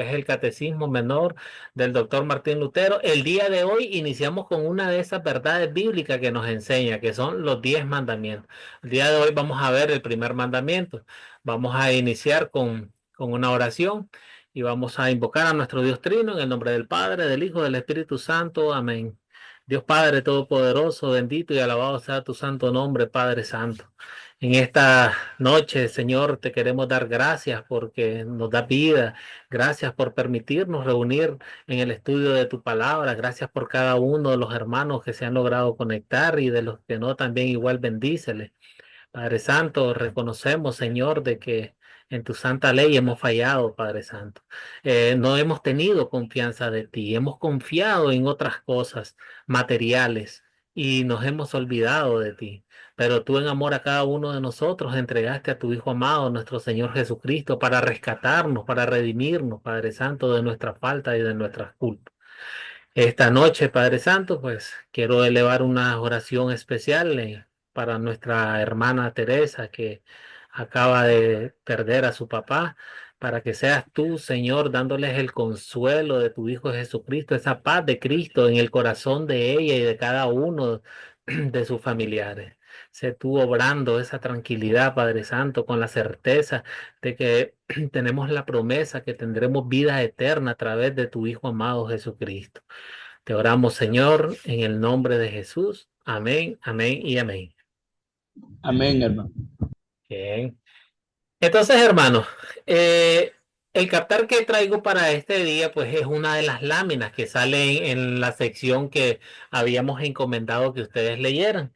Es el Catecismo Menor del doctor Martín Lutero. El día de hoy iniciamos con una de esas verdades bíblicas que nos enseña, que son los 10 mandamientos. El día de hoy vamos a ver el primer mandamiento. Vamos a iniciar con una oración y vamos a invocar a nuestro Dios Trino en el nombre del Padre, del Hijo, del Espíritu Santo. Amén. Dios Padre Todopoderoso, bendito y alabado sea tu santo nombre, Padre Santo. En esta noche, Señor, te queremos dar gracias porque nos da vida. Gracias por permitirnos reunir en el estudio de tu palabra. Gracias por cada uno de los hermanos que se han logrado conectar y de los que no, también igual bendíceles. Padre Santo, reconocemos, Señor, de que en tu santa ley hemos fallado, Padre Santo. No hemos tenido confianza de ti, hemos confiado en otras cosas materiales y nos hemos olvidado de ti. Pero tú en amor a cada uno de nosotros entregaste a tu Hijo amado, nuestro Señor Jesucristo, para rescatarnos, para redimirnos, Padre Santo, de nuestra falta y de nuestras culpas. Esta noche, Padre Santo, pues quiero elevar una oración especial para nuestra hermana Teresa que acaba de perder a su papá, para que seas tú, Señor, dándoles el consuelo de tu Hijo Jesucristo, esa paz de Cristo en el corazón de ella y de cada uno de sus familiares. Sé tú obrando esa tranquilidad, Padre Santo, con la certeza de que tenemos la promesa que tendremos vida eterna a través de tu Hijo amado Jesucristo. Te oramos, Señor, en el nombre de Jesús. Amén, amén y amén. Amén, hermano. Bien. Entonces, hermanos, eh, el captar que traigo para este día, pues es una de las láminas que salen en la sección que habíamos encomendado que ustedes leyeran.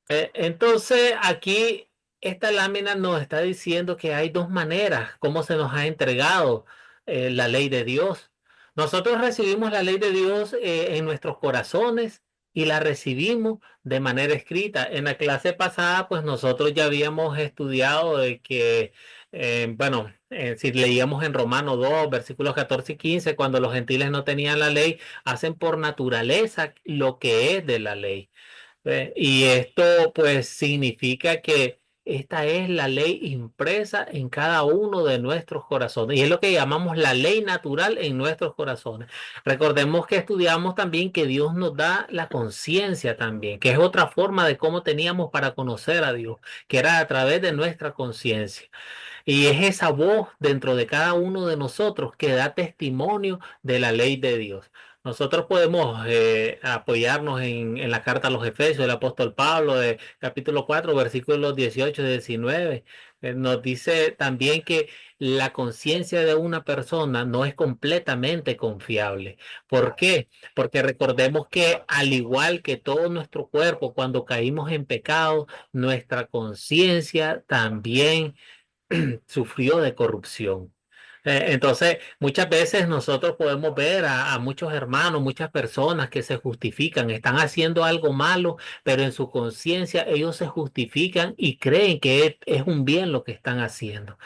Entonces, aquí esta lámina nos está diciendo que hay dos maneras, cómo se nos ha entregado la ley de Dios. Nosotros recibimos la ley de Dios en nuestros corazones y la recibimos de manera escrita. En la clase pasada, pues nosotros ya habíamos estudiado de que, bueno, si leíamos en Romanos 2 versículos 14 y 15, cuando los gentiles no tenían la ley, hacen por naturaleza lo que es de la ley. Y esto pues significa que esta es la ley impresa en cada uno de nuestros corazones y es lo que llamamos la ley natural en nuestros corazones. Recordemos que estudiamos también que Dios nos da la conciencia también, que es otra forma de cómo teníamos para conocer a Dios, que era a través de nuestra conciencia. Y es esa voz dentro de cada uno de nosotros que da testimonio de la ley de Dios. Nosotros podemos apoyarnos en la carta a los Efesios del apóstol Pablo, de capítulo 4 versículos 18 y 19. Nos dice también que la conciencia de una persona no es completamente confiable. ¿Por qué? Porque recordemos que al igual que todo nuestro cuerpo, cuando caímos en pecado, nuestra conciencia también sufrió de corrupción. Entonces, muchas veces nosotros podemos ver a muchos hermanos, muchas personas que se justifican, están haciendo algo malo, pero en su conciencia ellos se justifican y creen que es un bien lo que están haciendo.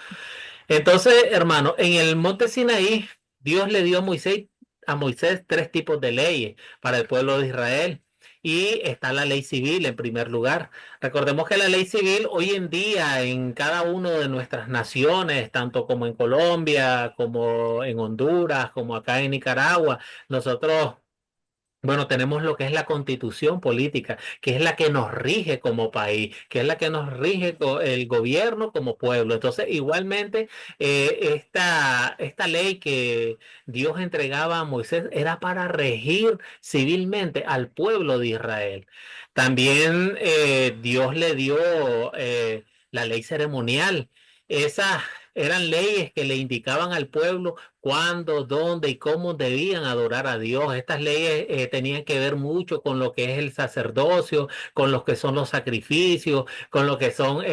Entonces, hermano, en el monte Sinaí, Dios le dio a Moisés tres tipos de leyes para el pueblo de Israel. Y está la ley civil en primer lugar. Recordemos que la ley civil hoy en día en cada una de nuestras naciones, tanto como en Colombia, como en Honduras, como acá en Nicaragua, nosotros bueno, tenemos lo que es la constitución política, que es la que nos rige como país, que es la que nos rige el gobierno como pueblo. Entonces, igualmente, esta ley que Dios entregaba a Moisés era para regir civilmente al pueblo de Israel. También Dios le dio la ley ceremonial. Esas eran leyes que le indicaban al pueblo cuándo, dónde y cómo debían adorar a Dios. Estas leyes tenían que ver mucho con lo que es el sacerdocio, con lo que son los sacrificios, con lo que son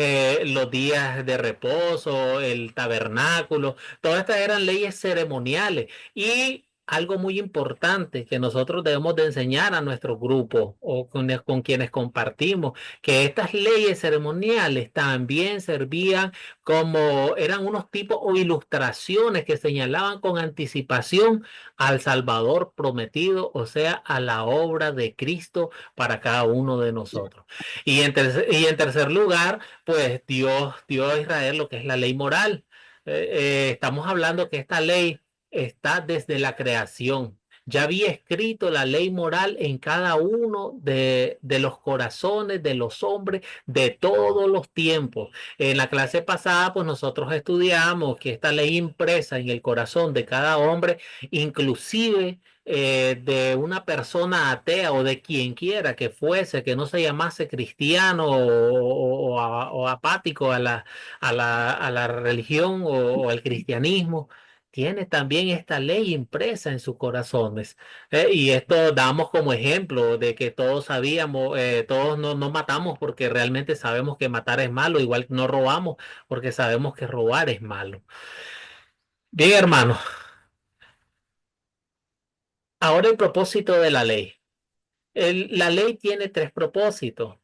los días de reposo, el tabernáculo. Todas estas eran leyes ceremoniales y algo muy importante que nosotros debemos de enseñar a nuestro grupo o con quienes compartimos, que estas leyes ceremoniales también servían como eran unos tipos o ilustraciones que señalaban con anticipación al Salvador prometido, o sea, a la obra de Cristo para cada uno de nosotros. Y en tercer lugar, pues Dios dio a Israel lo que es la ley moral. Estamos hablando que esta ley está desde la creación. Ya había escrito la ley moral en cada uno de los corazones de los hombres de todos los tiempos. En la clase pasada, pues nosotros estudiamos que esta ley impresa en el corazón de cada hombre, inclusive de una persona atea o de quien quiera que fuese, que no se llamase cristiano o apático a la religión o al cristianismo, tiene también esta ley impresa en sus corazones. Y esto damos como ejemplo de que todos sabíamos, todos no matamos porque realmente sabemos que matar es malo, igual no robamos porque sabemos que robar es malo. Bien, hermano, ahora el propósito de la ley. La ley tiene tres propósitos.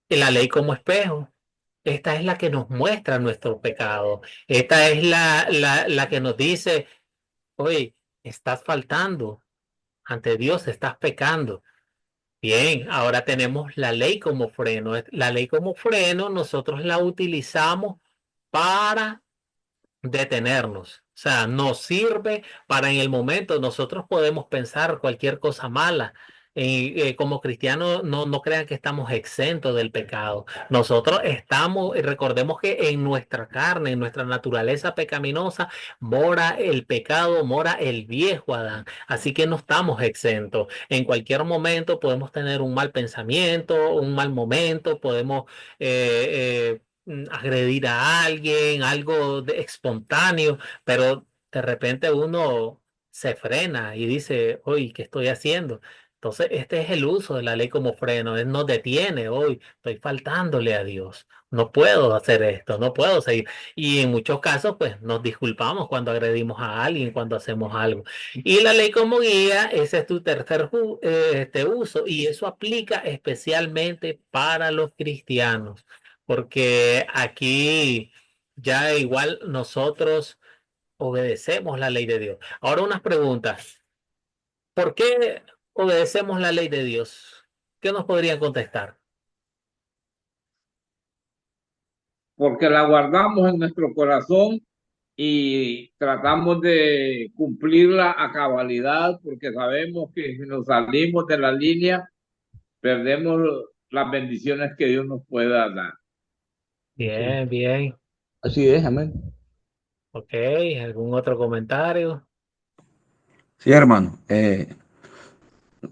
Y la ley como espejo. Esta es la que nos muestra nuestro pecado. Esta es la que nos dice, oye, estás faltando ante Dios, estás pecando. Bien, ahora tenemos la ley como freno. La ley como freno nosotros la utilizamos para detenernos. O sea, nos sirve para en el momento, nosotros podemos pensar cualquier cosa mala. Como cristianos, no crean que estamos exentos del pecado. Nosotros estamos, recordemos que en nuestra carne, en nuestra naturaleza pecaminosa, mora el pecado, mora el viejo Adán. Así que no estamos exentos. En cualquier momento podemos tener un mal pensamiento, un mal momento, podemos agredir a alguien, algo espontáneo, pero de repente uno se frena y dice, oye, ¿qué estoy haciendo? Entonces, este es el uso de la ley como freno, él nos detiene, hoy estoy faltándole a Dios, no puedo hacer esto, no puedo seguir. Y en muchos casos, pues nos disculpamos cuando agredimos a alguien, cuando hacemos algo. Y la ley como guía, ese es tu tercer uso, y eso aplica especialmente para los cristianos porque aquí ya igual nosotros obedecemos la ley de Dios. Ahora unas preguntas. ¿Por qué obedecemos la ley de Dios? ¿Qué nos podrían contestar? porque la guardamos en nuestro corazón y tratamos de cumplirla a cabalidad, porque sabemos que si nos salimos de la línea, perdemos las bendiciones que Dios nos pueda dar. Sí, Bien, bien. así es, amén. Ok, ¿algún otro comentario? Sí, hermano.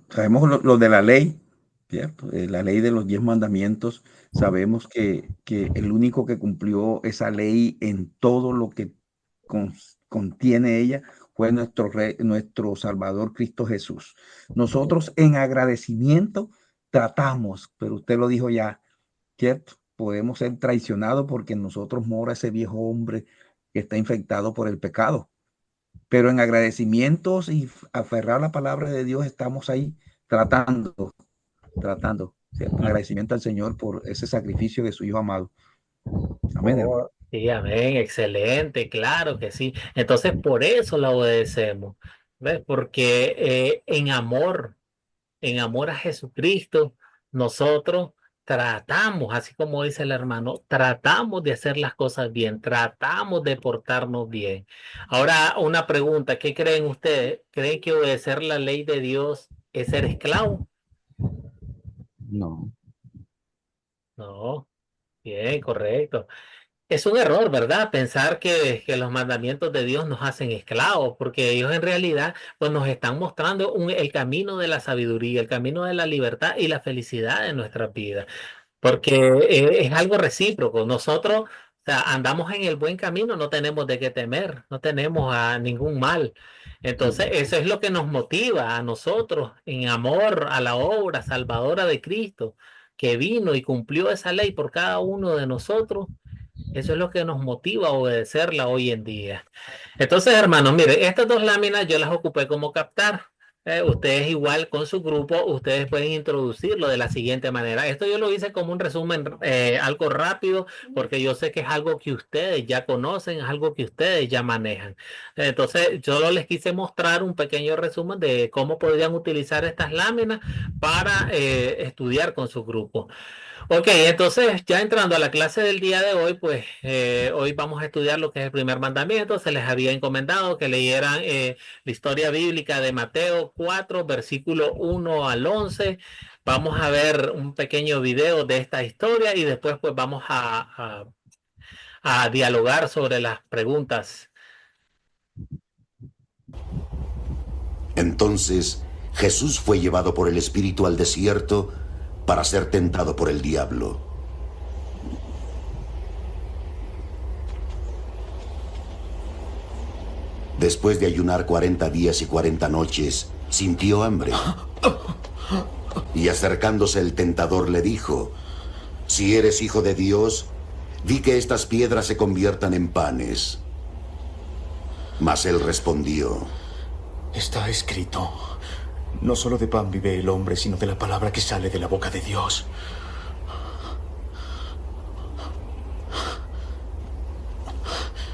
Sabemos lo de la ley, ¿cierto? La ley de los 10 mandamientos. Sabemos que el único que cumplió esa ley en todo lo que contiene ella fue nuestro rey, nuestro Salvador Cristo Jesús. Nosotros en agradecimiento tratamos, pero usted lo dijo ya, ¿cierto? Podemos ser traicionados porque en nosotros mora ese viejo hombre que está infectado por el pecado. Pero en agradecimientos y aferrar a la palabra de Dios estamos ahí tratando, ¿cierto? En agradecimiento al Señor por ese sacrificio de su Hijo amado. Amén, hermano. Oh, sí, amén, excelente, claro que sí. Entonces, por eso la obedecemos, ¿ves? Porque en amor a Jesucristo, nosotros tratamos, así como dice el hermano, tratamos de hacer las cosas bien, tratamos de portarnos bien. Ahora, una pregunta, ¿qué creen ustedes? ¿Creen que obedecer la ley de Dios es ser esclavo? No. No, bien, correcto. Es un error, ¿verdad? Pensar que los mandamientos de Dios nos hacen esclavos, porque ellos en realidad pues, nos están mostrando el camino de la sabiduría, el camino de la libertad y la felicidad de nuestra vida, porque es algo recíproco. Nosotros, o sea, andamos en el buen camino, no tenemos de qué temer, no tenemos a ningún mal. Entonces, eso es lo que nos motiva a nosotros en amor a la obra salvadora de Cristo, que vino y cumplió esa ley por cada uno de nosotros. Eso es lo que nos motiva a obedecerla hoy en día. Entonces, hermanos, mire, estas dos láminas yo las ocupé como captar. Ustedes igual con su grupo, ustedes pueden introducirlo de la siguiente manera. Esto yo lo hice como un resumen algo rápido, porque yo sé que es algo que ustedes ya conocen, es algo que ustedes ya manejan. Entonces, yo solo les quise mostrar un pequeño resumen de cómo podrían utilizar estas láminas para estudiar con su grupo. Ok, entonces ya entrando a la clase del día de hoy, pues hoy vamos a estudiar lo que es el primer mandamiento. Se les había encomendado que leyeran la historia bíblica de Mateo 4, versículo 1 al 11. Vamos a ver un pequeño video de esta historia y después pues vamos a dialogar sobre las preguntas. Entonces Jesús fue llevado por el Espíritu al desierto para ser tentado por el diablo. Después de ayunar 40 días y 40 noches, sintió hambre. Y acercándose el tentador le dijo, si eres hijo de Dios, di que estas piedras se conviertan en panes. Mas él respondió, está escrito, no solo de pan vive el hombre, sino de la palabra que sale de la boca de Dios.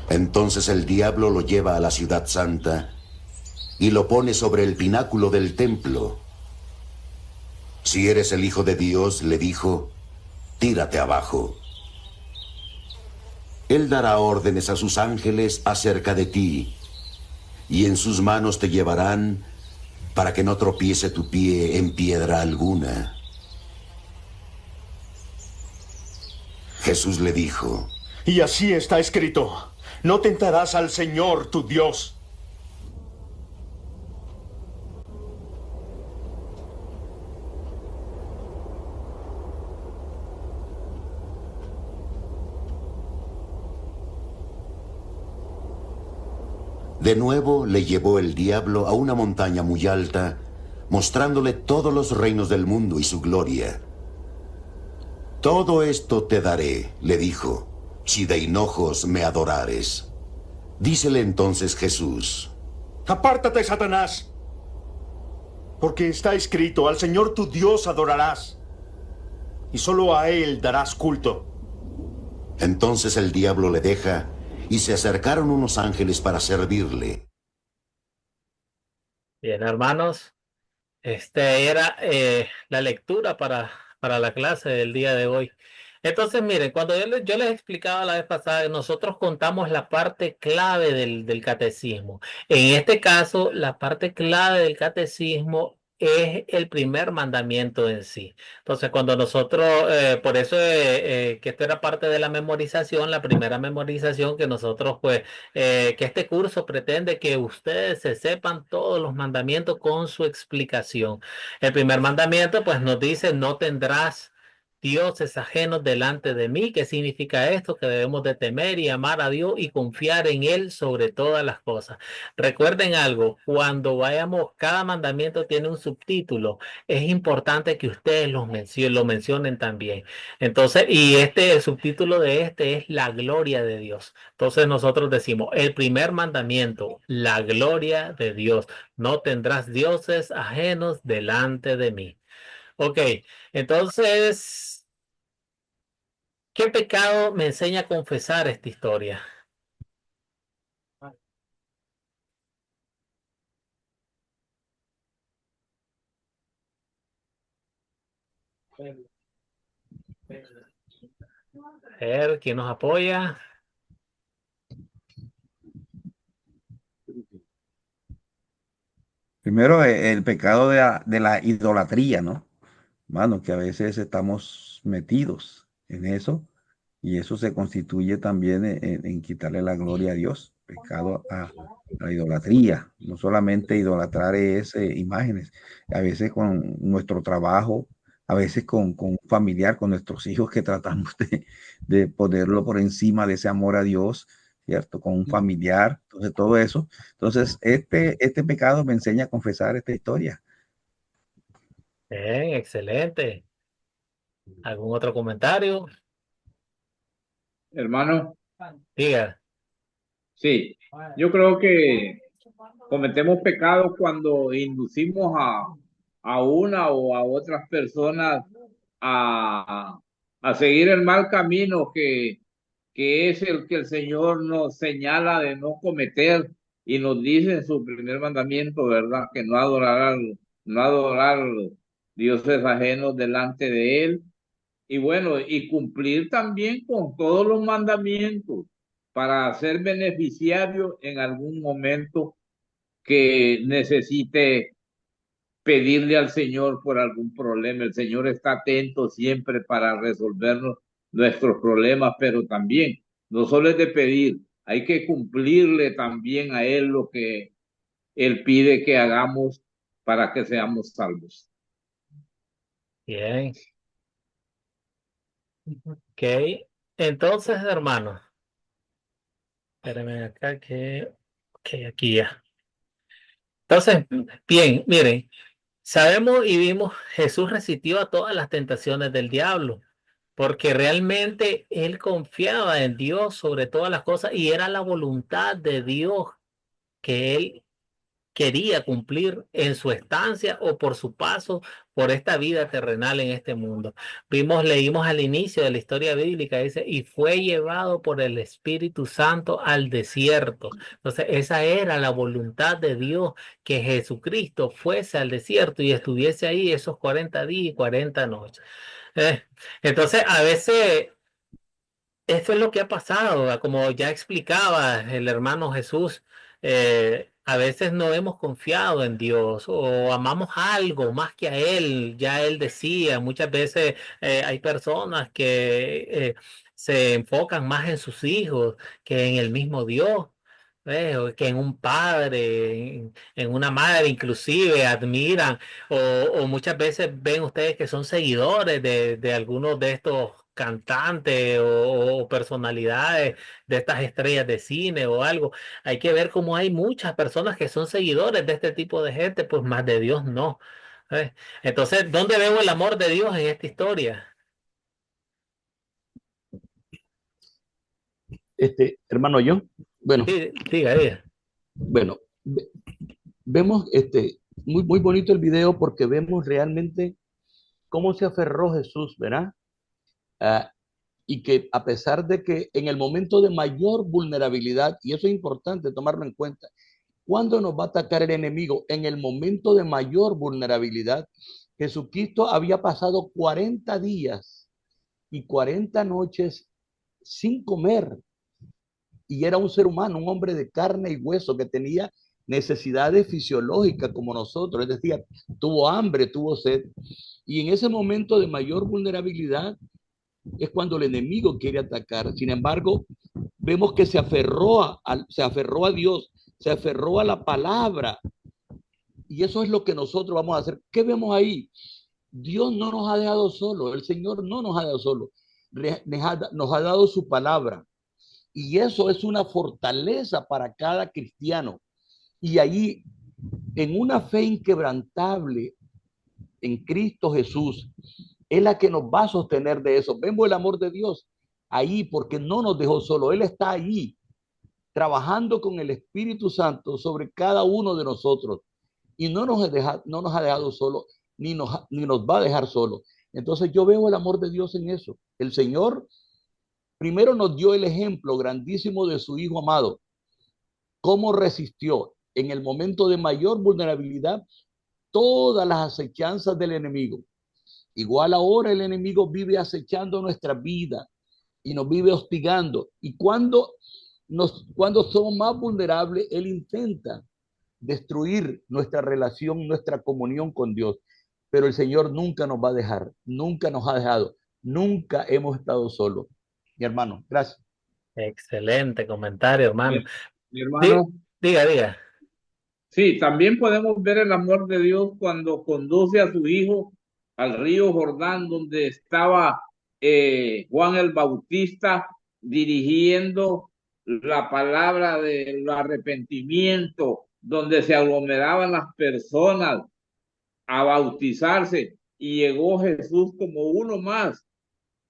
entonces el diablo lo lleva a la ciudad santa y lo pone sobre el pináculo del templo. Si eres el Hijo de Dios, le dijo, tírate abajo. Él dará órdenes a sus ángeles acerca de ti, y en sus manos te llevarán para que no tropiece tu pie en piedra alguna. Jesús le dijo, Y así está escrito, no tentarás al Señor tu Dios. de nuevo le llevó el diablo a una montaña muy alta, mostrándole todos los reinos del mundo y su gloria. Todo esto te daré, le dijo, si de hinojos me adorares. Dícele entonces Jesús, Apártate, Satanás, porque está escrito, al Señor tu Dios adorarás, y solo a Él darás culto. entonces el diablo le deja, y se acercaron unos ángeles para servirle. Bien, hermanos, este era la lectura para la clase del día de hoy. Entonces, miren, cuando yo les explicaba la vez pasada, nosotros contamos la parte clave del catecismo. En este caso, la parte clave del catecismo es el primer mandamiento en sí. Entonces, cuando nosotros, por eso que esto era parte de la memorización, la primera memorización que nosotros, pues, que este curso pretende que ustedes se sepan todos los mandamientos con su explicación. El primer mandamiento, pues, nos dice, no tendrás dioses ajenos delante de mí. ¿Qué significa esto? Que debemos de temer y amar a Dios y confiar en Él sobre todas las cosas. Recuerden algo, cuando vayamos, cada mandamiento tiene un subtítulo. Es importante que ustedes lo mencionen también. Entonces, y el subtítulo de este es la gloria de Dios. Entonces nosotros decimos, el primer mandamiento, la gloria de Dios. No tendrás dioses ajenos delante de mí. Ok, entonces, ¿qué pecado me enseña a confesar esta historia? A ver, ¿quién nos apoya? Primero, el pecado de la idolatría, ¿no? Mano, que a veces estamos metidos en eso y eso se constituye también en quitarle la gloria a Dios, pecado a la idolatría. No solamente idolatrar es imágenes, a veces con nuestro trabajo, a veces con un familiar, con nuestros hijos que tratamos de ponerlo por encima de ese amor a Dios, ¿cierto? Con un familiar, entonces todo eso. Entonces, este pecado me enseña a confesar esta historia. Bien, excelente. ¿Algún otro comentario? Hermano, Diga. sí, yo creo que cometemos pecados cuando inducimos a una o a otras personas a, a seguir el mal camino que es el que el Señor nos señala de no cometer y nos dice en su primer mandamiento, ¿verdad? Que no adorar dioses ajenos delante de Él y bueno, y cumplir también con todos los mandamientos para ser beneficiario en algún momento que necesite pedirle al Señor por algún problema. El Señor está atento siempre para resolvernos nuestros problemas, pero también no solo es de pedir, hay que cumplirle también a Él lo que Él pide que hagamos para que seamos salvos. Bien. Ok. Entonces, hermano, espérenme acá que... Ok, aquí ya. Entonces, bien, miren, sabemos y vimos, Jesús resistió a todas las tentaciones del diablo, porque realmente él confiaba en Dios sobre todas las cosas y era la voluntad de Dios que él quería cumplir en su estancia o por su paso por esta vida terrenal en este mundo. Leímos al inicio de la historia bíblica, dice, y fue llevado por el Espíritu Santo al desierto. Entonces, esa era la voluntad de Dios, que Jesucristo fuese al desierto y estuviese ahí esos 40 días y 40 noches. Eh, entonces, a veces eso es lo que ha pasado, ¿verdad? Como ya explicaba el hermano Jesús, a veces no hemos confiado en Dios o amamos algo más que a Él. Ya Él decía, muchas veces hay personas que se enfocan más en sus hijos que en el mismo Dios. O que en un padre, en una madre, inclusive admiran, o muchas veces ven ustedes que son seguidores de algunos de estos cantantes o personalidades de estas estrellas de cine o algo. Hay que ver cómo hay muchas personas que son seguidores de este tipo de gente, pues más de Dios no. ¿Eh? Entonces, ¿dónde veo el amor de Dios en esta historia? Hermano John, bueno, Sí, diga, diga. bueno, vemos muy, muy bonito el video porque vemos realmente cómo se aferró Jesús, ¿verdad? Ah, y que a pesar de que en el momento de mayor vulnerabilidad, y eso es importante tomarlo en cuenta, ¿cuándo nos va a atacar el enemigo? En el momento de mayor vulnerabilidad. Jesucristo había pasado 40 días y 40 noches sin comer, y era un ser humano, un hombre de carne y hueso que tenía necesidades fisiológicas como nosotros, es decir, tuvo hambre, tuvo sed, y en ese momento de mayor vulnerabilidad es cuando el enemigo quiere atacar. Sin embargo, vemos que se aferró a Dios, se aferró a la palabra, y eso es lo que nosotros vamos a hacer. ¿Qué vemos ahí? Dios no nos ha dejado solo, el Señor no nos ha dejado solo, nos ha dado su palabra. Y eso es una fortaleza para cada cristiano. Y ahí, en una fe inquebrantable en Cristo Jesús, es la que nos va a sostener de eso. Vemos el amor de Dios ahí porque no nos dejó solo. Él está ahí trabajando con el Espíritu Santo sobre cada uno de nosotros. Y no nos ha dejado solo, ni nos va a dejar solo. Entonces yo veo el amor de Dios en eso. El Señor primero nos dio el ejemplo grandísimo de su Hijo amado, cómo resistió en el momento de mayor vulnerabilidad todas las acechanzas del enemigo. Igual ahora el enemigo vive acechando nuestra vida y nos vive hostigando. Y cuando somos más vulnerables, él intenta destruir nuestra relación, nuestra comunión con Dios. Pero el Señor nunca nos va a dejar, nunca nos ha dejado, nunca hemos estado solos. Mi hermano, gracias. Excelente comentario, hermano. Mi Di- hermano, Diga, diga. sí, también podemos ver el amor de Dios cuando conduce a su hijo al río Jordán, donde estaba Juan el Bautista dirigiendo la palabra del arrepentimiento, donde se aglomeraban las personas a bautizarse, y llegó Jesús como uno más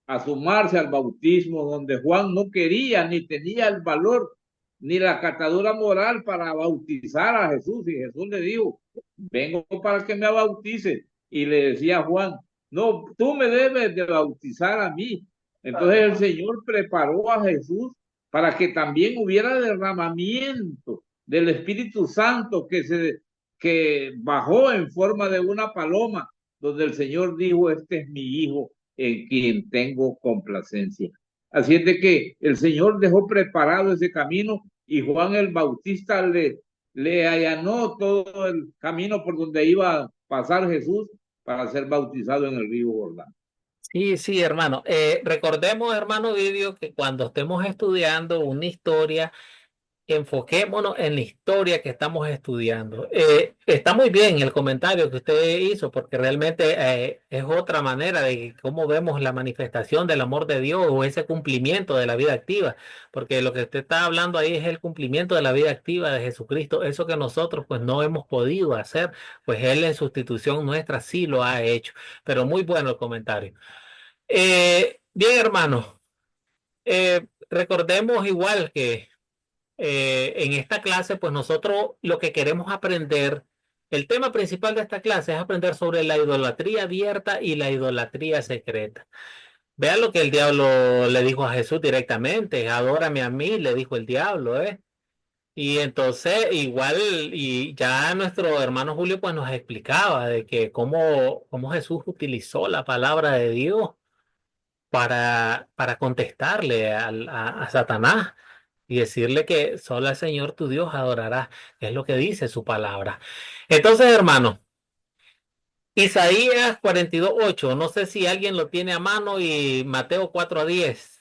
a sumarse al bautismo, donde Juan no quería ni tenía el valor ni la catadura moral para bautizar a Jesús. Y Jesús le dijo, vengo para que me bautice. Y le decía a Juan, no, tú me debes de bautizar a mí. Entonces el Señor preparó a Jesús para que también hubiera derramamiento del Espíritu Santo que bajó en forma de una paloma, donde el Señor dijo, este es mi hijo en quien tengo complacencia. Así es de que el Señor dejó preparado ese camino y Juan el Bautista le allanó todo el camino por donde iba a pasar Jesús para ser bautizado en el río Jordán. Sí, sí, hermano. Recordemos, hermano Vidio, que cuando estemos estudiando una historia, enfoquémonos en la historia que estamos estudiando. Está muy bien el comentario que usted hizo, porque realmente es otra manera de cómo vemos la manifestación del amor de Dios o ese cumplimiento de la vida activa, porque lo que usted está hablando ahí es el cumplimiento de la vida activa de Jesucristo, eso que nosotros pues no hemos podido hacer, pues Él en sustitución nuestra sí lo ha hecho. Pero muy bueno el comentario. Bien, hermano, recordemos igual que en esta clase, pues nosotros lo que queremos aprender, el tema principal de esta clase es aprender sobre la idolatría abierta y la idolatría secreta. Vean lo que el diablo le dijo a Jesús directamente, adórame a mí, le dijo el diablo, ¿eh? Y entonces, igual, y ya nuestro hermano Julio pues nos explicaba de que cómo Jesús utilizó la palabra de Dios para contestarle a Satanás y decirle que solo al Señor tu Dios adorarás, es lo que dice su palabra. Entonces, hermano, Isaías 42:8, no sé si alguien lo tiene a mano, y Mateo 4:10.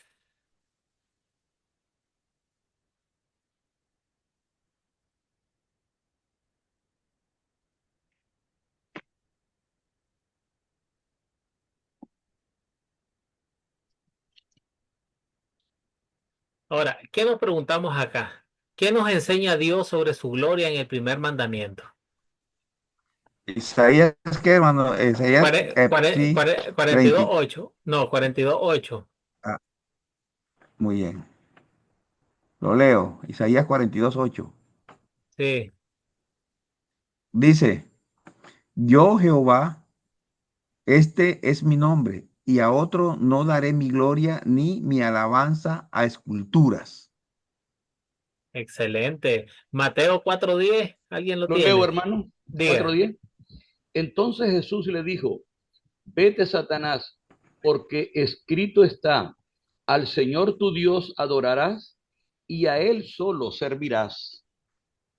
Ahora, ¿qué nos preguntamos acá? ¿Qué nos enseña Dios sobre su gloria en el primer mandamiento? Isaías, ¿qué, hermano? Isaías, sí, 20. 42:8, no, 42:8. Ah, muy bien. Lo leo. Isaías 42:8. Sí, Dice, yo Jehová, este es mi nombre, y a otro no daré mi gloria ni mi alabanza a esculturas. excelente. Mateo 4:10, ¿alguien lo Lo leo, tiene? hermano. Diga. 4:10. Entonces Jesús le dijo, vete, Satanás, porque escrito está, al Señor tu Dios adorarás y a Él solo servirás.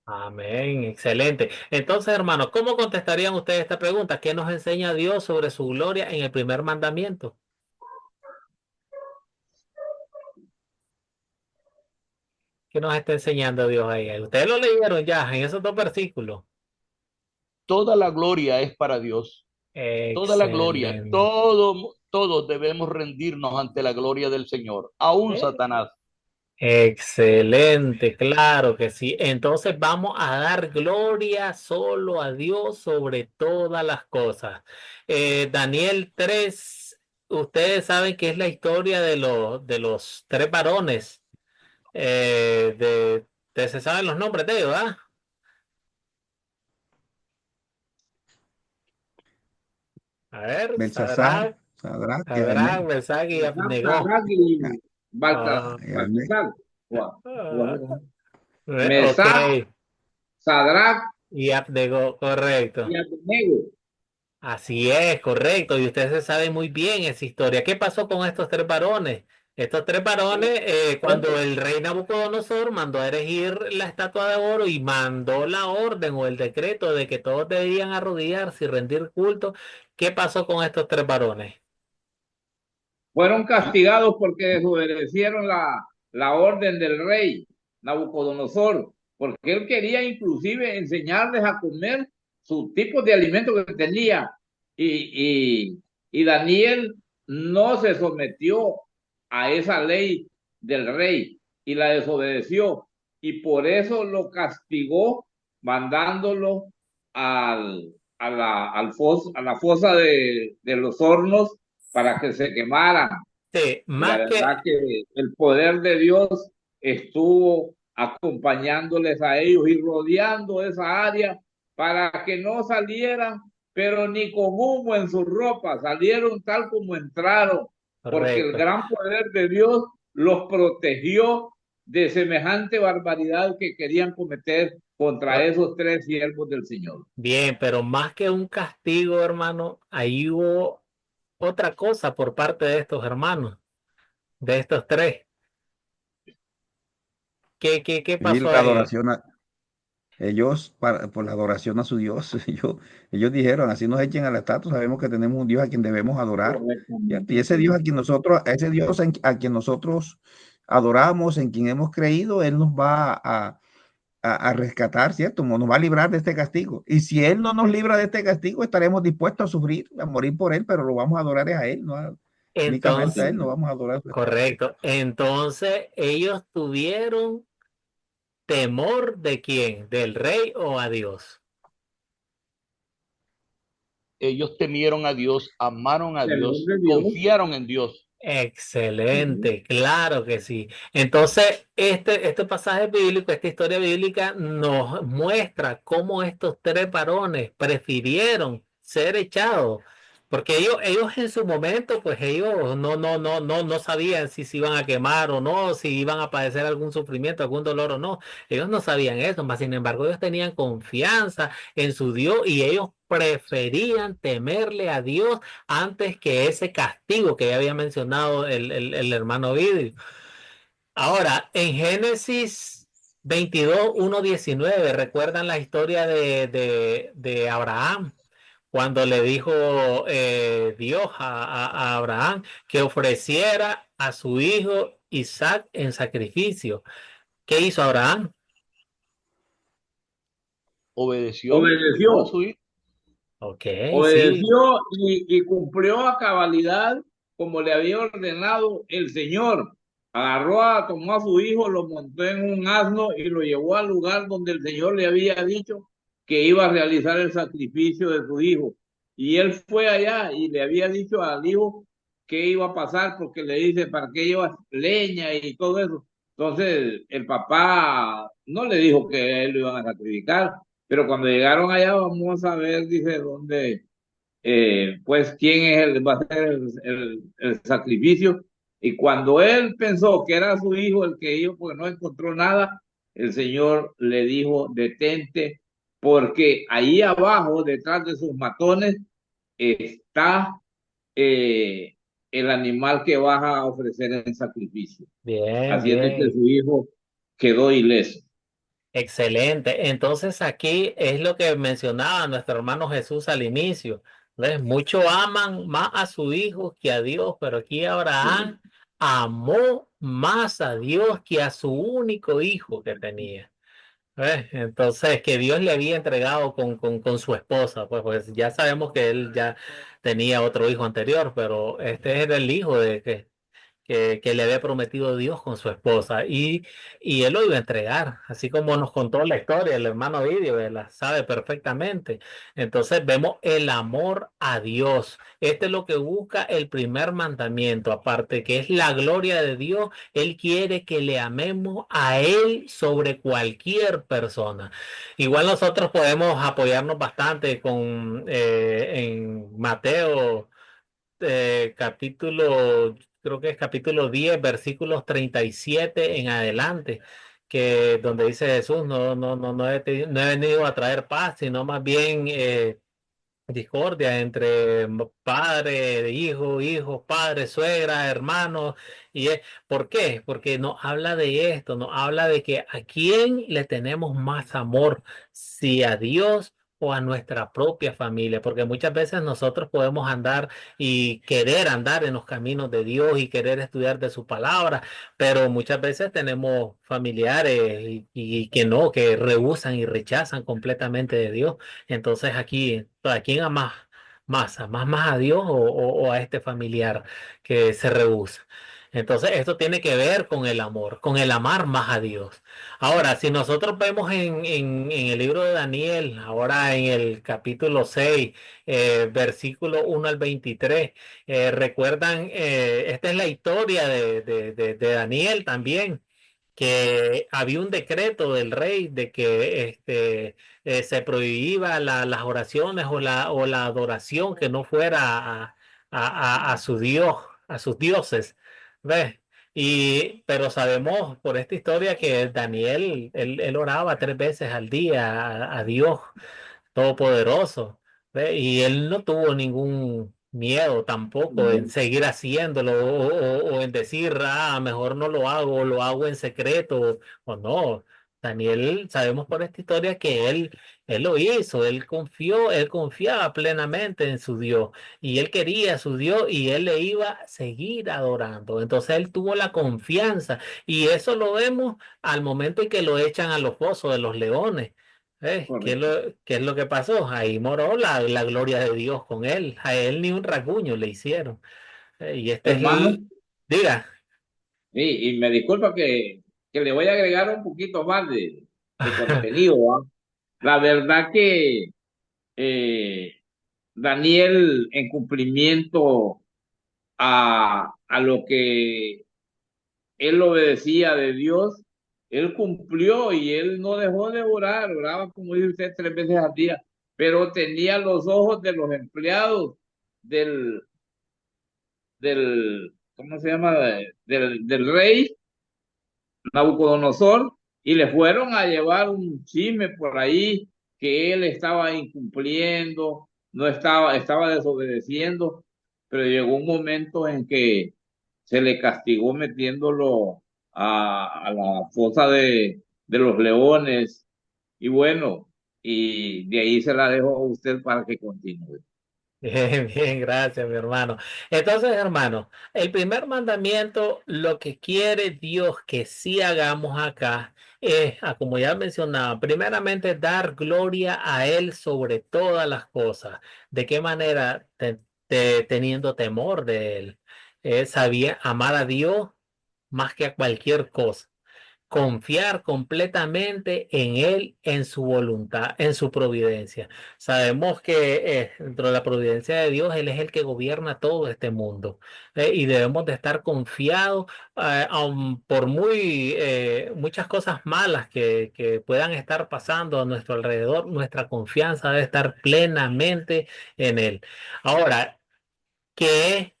Amén, excelente. Entonces, hermanos, ¿cómo contestarían ustedes esta pregunta? ¿Qué nos enseña Dios sobre su gloria en el primer mandamiento? ¿Qué nos está enseñando Dios ahí? Ustedes lo leyeron ya en esos dos versículos. Toda la gloria es para Dios. Toda la gloria, Excelente. todos debemos rendirnos ante la gloria del Señor, aún Eh, Satanás. Excelente, claro que sí. Entonces vamos a dar gloria solo a Dios sobre todas las cosas. Daniel 3, ustedes saben que es la historia de los tres varones. Se saben los nombres de ellos, ¿ah? A ver, Belsasar, Sadrach, Sadrach y Sadrach, Abednego. Mesach y Abednego. Sadrach Ah, y Ah, y Abednego. Baltasar. ah, ok, Mesach, Sadrach y Abednego, y correcto. Abednego. Así es, correcto. Y usted se sabe muy bien esa historia. ¿Qué pasó con estos tres varones? Estos tres varones, cuando el rey Nabucodonosor mandó a erigir la estatua de oro y mandó la orden o el decreto de que todos debían arrodillarse y rendir culto, ¿qué pasó con estos tres varones? Fueron castigados porque desobedecieron la orden del rey Nabucodonosor, porque él quería inclusive enseñarles a comer sus tipos de alimentos que tenía. Y Daniel no se sometió a esa ley del rey y la desobedeció. Y por eso lo castigó mandándolo a la fosa de los hornos para que se quemaran. Sí, Y la más verdad que, que el poder de Dios estuvo acompañándoles a ellos y rodeando esa área para que no salieran, pero ni con humo en sus ropas, salieron tal como entraron, porque el correcto. gran poder de Dios los protegió de semejante barbaridad que querían cometer contra esos tres siervos del Señor. Bien, pero más que un castigo, hermano, ahí hubo otra cosa por parte de estos hermanos, de estos tres. ¿Qué Sí, pasó la ahí? adoración ellos, por la adoración a su Dios, ellos dijeron, así nos echen a la estatua, sabemos que tenemos un Dios a quien debemos adorar, ¿cierto? Y Correctamente, ese sí. Dios a quien nosotros, a ese Dios a quien nosotros adoramos, en quien hemos creído, Él nos va a rescatar, ¿cierto? Nos va a librar de este castigo. Y si Él no nos libra de este castigo, estaremos dispuestos a sufrir, a morir por Él, pero lo vamos a adorar es a Él, únicamente Entonces, a Él, no vamos a adorar. correcto. Entonces, ellos tuvieron temor de quién, del rey o a Dios. Ellos temieron a Dios, amaron a Temor Dios, de Dios. confiaron en Dios. Ujú. Excelente, claro que sí. Entonces, este pasaje bíblico, esta historia bíblica nos muestra cómo estos tres varones prefirieron ser echados, porque ellos en su momento, pues ellos no sabían si se iban a quemar o no, si iban a padecer algún sufrimiento, algún dolor o no. Ellos no sabían eso, mas sin embargo, ellos tenían confianza en su Dios y ellos preferían temerle a Dios antes que ese castigo que ya había mencionado el hermano Vidrio. Ahora, en Génesis 22:1-19, ¿recuerdan la historia de Abraham? Cuando le dijo Dios a Abraham que ofreciera a su hijo Isaac en sacrificio. ¿Qué hizo Abraham? Obedeció, llevó a Obedeció. su hijo. Ok, sí, Obedeció y cumplió a cabalidad como le había ordenado el Señor. Tomó a su hijo, lo montó en un asno y lo llevó al lugar donde el Señor le había dicho que iba a realizar el sacrificio de su hijo. Y él fue allá y le había dicho al hijo qué iba a pasar porque le dice, ¿para qué llevas leña y todo eso? Entonces el papá no le dijo que él lo iban a sacrificar, pero cuando llegaron allá, vamos a ver, dice, dónde, pues, quién es va a ser el sacrificio. Y cuando él pensó que era su hijo el que iba, porque no encontró nada, el Señor le dijo, detente, porque ahí abajo, detrás de sus matones, está eh, el animal que vas a ofrecer en sacrificio. bien, Así es de que bien. su hijo quedó ileso. Excelente. Entonces aquí es lo que mencionaba nuestro hermano Jesús al inicio. ¿Ves? Muchos aman más a su hijo que a Dios, pero aquí Sí. Abraham amó más a Dios que a su único hijo que tenía. ¿Ves? Entonces, que Dios le había entregado con su esposa, pues ya sabemos que él ya tenía otro hijo anterior, pero este era el hijo de que le había prometido Dios con su esposa y él lo iba a entregar, así como nos contó la historia el hermano Vidio, él la sabe perfectamente. Entonces vemos el amor a Dios. Este es lo que busca el primer mandamiento, aparte que es la gloria de Dios, Él quiere que le amemos a Él sobre cualquier persona. Igual nosotros podemos apoyarnos bastante con en Mateo capítulo, creo que es capítulo 10 versículos 37 en adelante, que donde dice Jesús, no he venido a traer paz, sino más bien discordia entre padre, hijo, hijos, padre, suegra, hermanos. ¿Por qué? Porque nos habla de esto, nos habla de que a quién le tenemos más amor, si a Dios o a nuestra propia familia, porque muchas veces nosotros podemos andar y querer andar en los caminos de Dios y querer estudiar de su palabra, pero muchas veces tenemos familiares y que no, que rehúsan y rechazan completamente de Dios. Entonces aquí, ¿a quién amas más? ¿Amas más a Dios o a este familiar que se rehúsa? Entonces esto tiene que ver con el amor, con el amar más a Dios. Ahora, si nosotros vemos en el libro de Daniel, ahora en el capítulo 6 versículo 1 al 23, recuerdan, esta es la historia de Daniel también, que había un decreto del rey de que se prohibía las oraciones o la adoración que no fuera a su Dios, a sus dioses, ¿ves? Pero sabemos por esta historia que Daniel, él oraba 3 veces al día a Dios Todopoderoso, ¿ves? Y él no tuvo miedo tampoco en No, seguir haciéndolo o en decir, mejor no lo hago, o lo hago en secreto o no. Daniel, sabemos por esta historia que él lo hizo, él confió, él confiaba plenamente en su Dios y él quería a su Dios y él le iba a seguir adorando. Entonces él tuvo la confianza y eso lo vemos al momento en que lo echan a los fosos de los leones. correcto. Qué es lo que pasó? Ahí moró la gloria de Dios con él. A él ni un rasguño le hicieron. Y este es Hermano, el... Diga. sí, y me disculpa que le voy a agregar un poquito más de contenido, ¿va? La verdad que eh, Daniel, en cumplimiento a lo que él obedecía de Dios, él cumplió y él no dejó de orar, oraba como dice usted 3 veces al día, pero tenía los ojos de los empleados del, ¿cómo se llama? Del rey Nabucodonosor y le fueron a llevar un chisme por ahí que él estaba incumpliendo, no estaba, estaba desobedeciendo, pero llegó un momento en que se le castigó metiéndolo a la fosa de los leones y bueno, y de ahí se la dejo a usted para que continúe. Bien, bien, gracias, mi hermano. Entonces, hermano, el primer mandamiento, lo que quiere Dios que sí hagamos acá es, como ya mencionaba, primeramente dar gloria a Él sobre todas las cosas. ¿De qué manera? Teniendo temor de Él. Sabía amar a Dios más que a cualquier cosa, confiar completamente en Él, en su voluntad, en su providencia. Sabemos que dentro de la providencia de Dios, Él es el que gobierna todo este mundo, y debemos de estar confiados, aun por muchas cosas malas que puedan estar pasando a nuestro alrededor, nuestra confianza debe estar plenamente en Él. Ahora, ¿qué es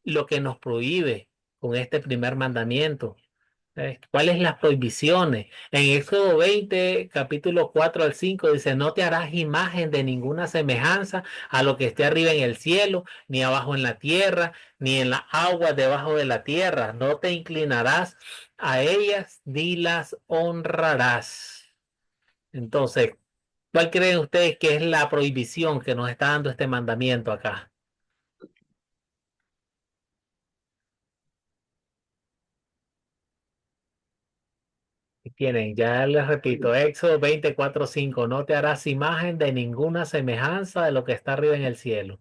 lo que nos prohíbe con este primer mandamiento? ¿Cuáles las prohibiciones? En Éxodo 20, capítulo 4 al 5 dice, no te harás imagen de ninguna semejanza a lo que esté arriba en el cielo, ni abajo en la tierra, ni en las aguas debajo de la tierra. No te inclinarás a ellas ni las honrarás. Entonces, ¿cuál creen ustedes que es la prohibición que nos está dando este mandamiento acá? Tienen, ya les repito, Éxodo 24, 5, no te harás imagen de ninguna semejanza de lo que está arriba en el cielo.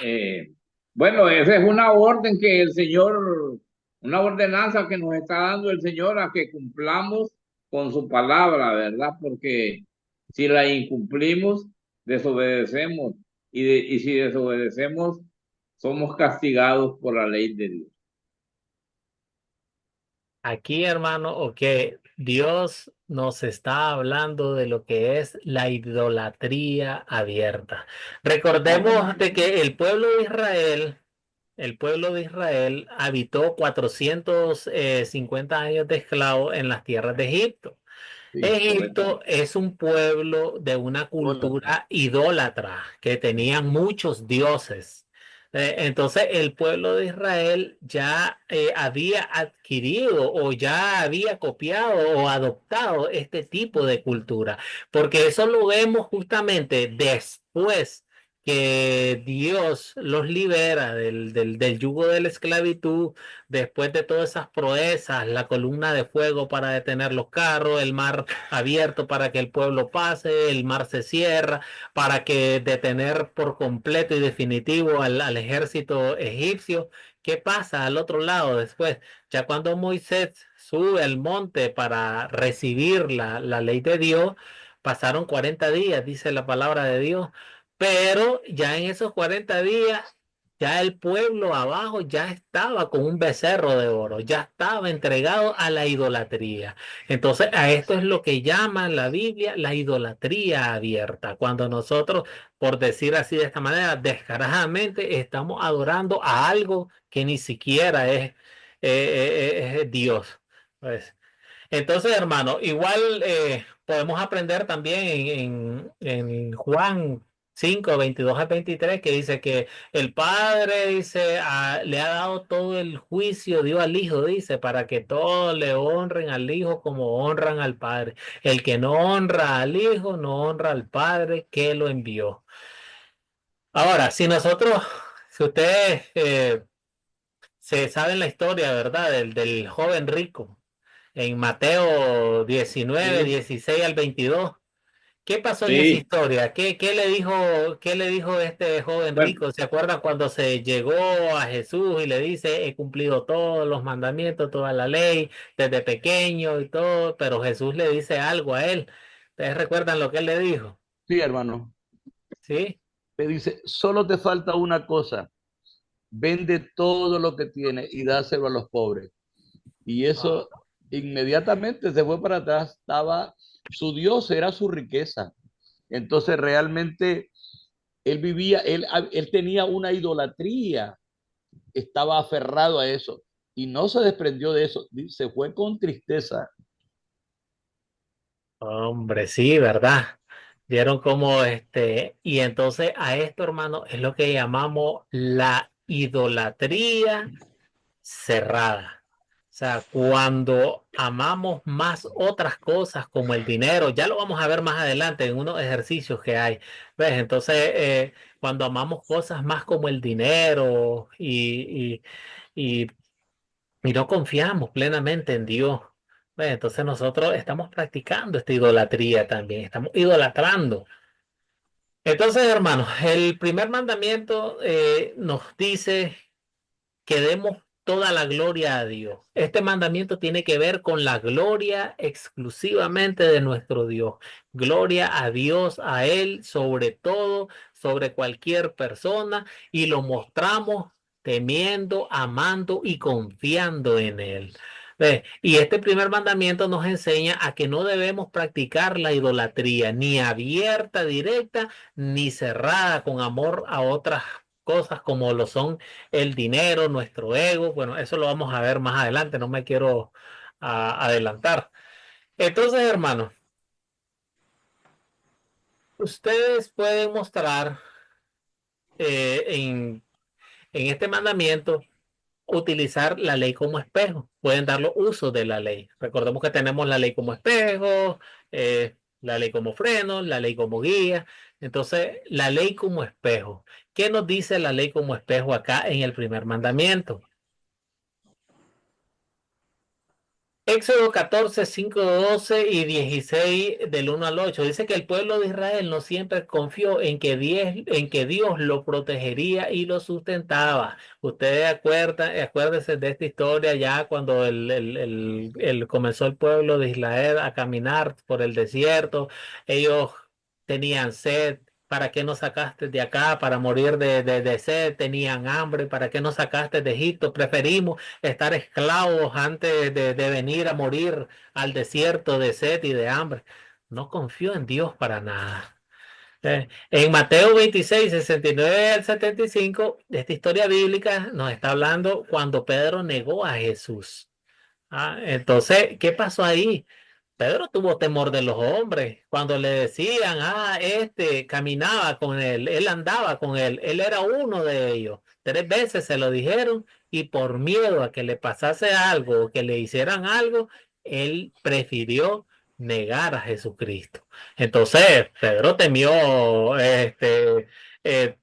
Eh, bueno, esa es una orden que el Señor, una ordenanza que nos está dando el Señor a que cumplamos con su palabra, ¿verdad? Porque si la incumplimos, desobedecemos y si desobedecemos, somos castigados por la ley de Dios. Aquí, hermano, o que Dios nos está hablando de lo que es la idolatría abierta. Recordemos de que el pueblo de Israel habitó 450 años de esclavo en las tierras de Egipto. Sí, Egipto correctamente. es un pueblo de una Idólatra. cultura idólatra que tenían muchos dioses. Entonces el pueblo de Israel ya había adquirido o ya había copiado o adoptado este tipo de cultura, porque eso lo vemos justamente después que Dios los libera del yugo de la esclavitud, después de todas esas proezas, la columna de fuego para detener los carros, el mar abierto para que el pueblo pase, el mar se cierra para que detener por completo y definitivo al ejército egipcio. ¿Qué pasa al otro lado después? Ya cuando Moisés sube al monte para recibir la ley de Dios, pasaron 40 días, dice la palabra de Dios, pero ya en esos 40 días ya el pueblo abajo ya estaba con un becerro de oro, ya estaba entregado a la idolatría. Entonces, a esto es lo que llama la Biblia la idolatría abierta. Cuando nosotros, por decir así de esta manera, descaradamente estamos adorando a algo que ni siquiera es Dios. Pues, entonces, hermano, igual podemos aprender también en Juan. 5, 22 al 23, que dice que el Padre dice, le ha dado todo el juicio, dio al Hijo, dice, para que todos le honren al Hijo como honran al Padre. El que no honra al Hijo, no honra al Padre que lo envió. Ahora, si ustedes se saben la historia, ¿verdad? Del joven rico en Mateo 19, Sí, 16 al 22. ¿Qué pasó en esa sí. historia? Qué le dijo este joven Bueno, rico? ¿Se acuerdan cuando se llegó a Jesús y le dice, he cumplido todos los mandamientos, toda la ley, desde pequeño y todo, pero Jesús le dice algo a él? ¿Ustedes recuerdan lo que él le dijo? Sí, hermano. ¿Sí? Le dice, solo te falta una cosa, vende todo lo que tienes y dáselo a los pobres. Y Ah, eso inmediatamente se fue para atrás. Su Dios era su riqueza. Entonces realmente él vivía, él tenía una idolatría, estaba aferrado a eso y no se desprendió de eso, se fue con tristeza. hombre, sí, ¿verdad? Vieron cómo y entonces a esto, hermano, es lo que llamamos la idolatría cerrada. O sea, cuando amamos más otras cosas como el dinero, ya lo vamos a ver más adelante en unos ejercicios que hay. ¿Ves? Entonces, cuando amamos cosas más como el dinero y, y no confiamos plenamente en Dios, ¿ves? Entonces nosotros estamos practicando esta idolatría también, estamos idolatrando. Entonces, hermanos, el primer mandamiento nos dice que demos toda la gloria a Dios. Este mandamiento tiene que ver con la gloria exclusivamente de nuestro Dios. Gloria a Dios, a Él, sobre todo, sobre cualquier persona, y lo mostramos temiendo, amando y confiando en Él. ¿Ve? Y este primer mandamiento nos enseña a que no debemos practicar la idolatría, ni abierta, directa, ni cerrada con amor a otras cosas como lo son el dinero, nuestro ego. Bueno, eso lo vamos a ver más adelante, no me quiero adelantar. Entonces, hermanos, ustedes pueden mostrar en este mandamiento utilizar la ley como espejo. Pueden dar los usos de la ley. Recordemos que tenemos la ley como espejo, la ley como freno, la ley como guía. Entonces, la ley como espejo. ¿Qué nos dice la ley como espejo acá en el primer mandamiento? Éxodo 14, 5, 12 y 16 del 1 al 8 dice que el pueblo de Israel no siempre confió en que Dios lo protegería y lo sustentaba. Ustedes acuérdense de esta historia ya cuando comenzó el pueblo de Israel a caminar por el desierto. Ellos tenían sed. ¿Para qué nos sacaste de acá? Para morir de sed. Tenían hambre. ¿Para qué nos sacaste de Egipto? Preferimos estar esclavos antes de venir a morir al desierto de sed y de hambre. No confío en Dios para nada. En Mateo 26, 69 al 75, de esta historia bíblica nos está hablando cuando Pedro negó a Jesús. Entonces, ¿qué pasó ahí? Pedro tuvo temor de los hombres. Cuando le decían, este caminaba con él andaba con él era uno de ellos. 3 veces se lo dijeron y por miedo a que le pasase algo o que le hicieran algo, él prefirió negar a Jesucristo. Entonces, Pedro temió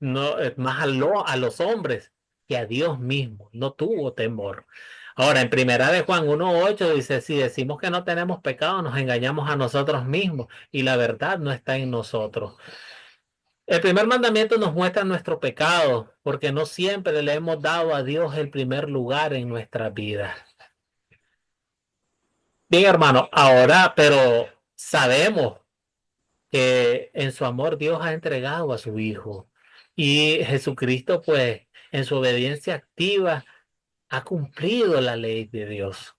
no, más a los hombres que a Dios mismo. No tuvo temor. Ahora, en primera de Juan 1:8 dice, si decimos que no tenemos pecado, nos engañamos a nosotros mismos y la verdad no está en nosotros. El primer mandamiento nos muestra nuestro pecado, porque no siempre le hemos dado a Dios el primer lugar en nuestra vida. Bien, hermano, ahora, pero sabemos que en su amor Dios ha entregado a su Hijo y Jesucristo, pues, en su obediencia activa, ha cumplido la ley de Dios.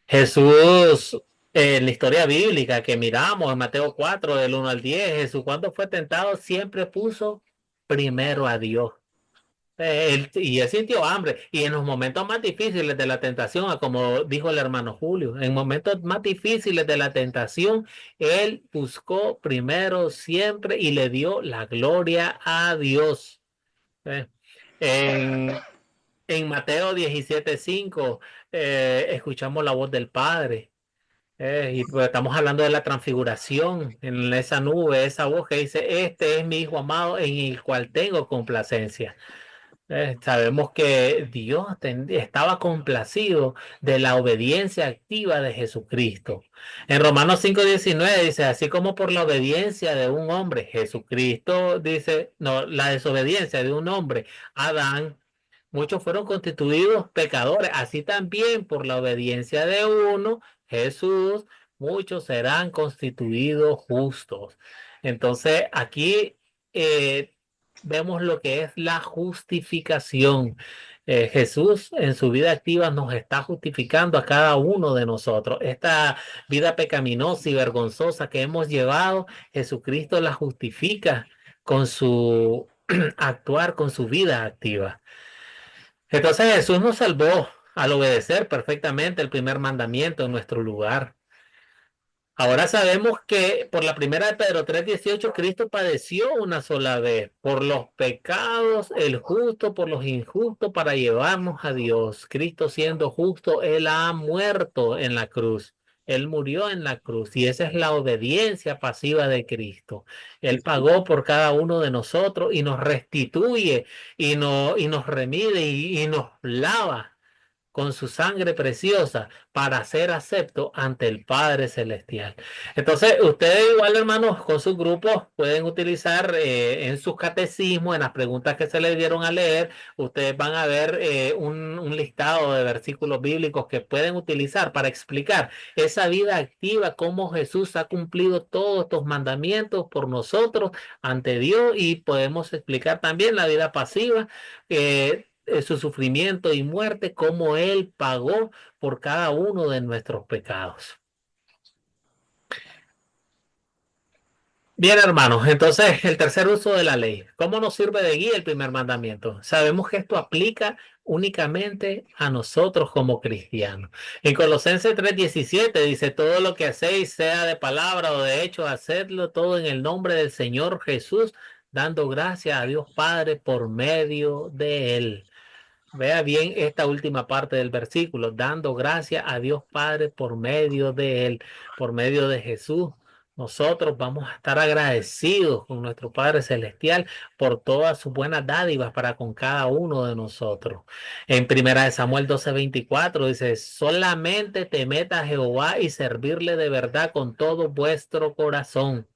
Jesús, en la historia bíblica que miramos en Mateo 4, del 1 al 10, Jesús cuando fue tentado siempre puso primero a Dios. Él sintió hambre y en los momentos más difíciles de la tentación, como dijo el hermano Julio, en momentos más difíciles de la tentación, él buscó primero siempre y le dio la gloria a Dios. ¿Eh? En, en Mateo 17:5 escuchamos la voz del Padre. Y pues estamos hablando de la transfiguración en esa nube, esa voz que dice, este es mi hijo amado en el cual tengo complacencia. Sabemos que Dios estaba complacido de la obediencia activa de Jesucristo. En Romanos 5:19 dice, así como por la obediencia de un hombre, Jesucristo dice, no, la desobediencia de un hombre, Adán, muchos fueron constituidos pecadores, así también por la obediencia de uno, Jesús, muchos serán constituidos justos. Entonces, aquí vemos lo que es la justificación. Jesús en su vida activa nos está justificando a cada uno de nosotros. Esta vida pecaminosa y vergonzosa que hemos llevado, Jesucristo la justifica con su actuar, con su vida activa. Entonces Jesús nos salvó al obedecer perfectamente el primer mandamiento en nuestro lugar. Ahora sabemos que por la primera de Pedro 3:18 Cristo padeció una sola vez por los pecados, el justo por los injustos para llevarnos a Dios. Cristo siendo justo, Él ha muerto en la cruz. Él murió en la cruz y esa es la obediencia pasiva de Cristo. Él pagó por cada uno de nosotros y nos restituye y nos remide y nos lava con su sangre preciosa para ser acepto ante el Padre Celestial. Entonces, ustedes igual, hermanos, con sus grupos pueden utilizar en sus catecismos, en las preguntas que se les dieron a leer, ustedes van a ver un listado de versículos bíblicos que pueden utilizar para explicar esa vida activa, cómo Jesús ha cumplido todos estos mandamientos por nosotros ante Dios y podemos explicar también la vida pasiva. Su sufrimiento y muerte, como Él pagó por cada uno de nuestros pecados. Bien, hermanos, entonces el tercer uso de la ley. ¿Cómo nos sirve de guía el primer mandamiento? Sabemos que esto aplica únicamente a nosotros como cristianos. En Colosenses 3:17 dice, todo lo que hacéis, sea de palabra o de hecho, hacedlo todo en el nombre del Señor Jesús, dando gracias a Dios Padre por medio de Él. Vea bien esta última parte del versículo, dando gracias a Dios Padre por medio de Él, por medio de Jesús. Nosotros vamos a estar agradecidos con nuestro Padre Celestial por todas sus buenas dádivas para con cada uno de nosotros. En primera de Samuel 12:24 dice, solamente temed a Jehová y servirle de verdad con todo vuestro corazón,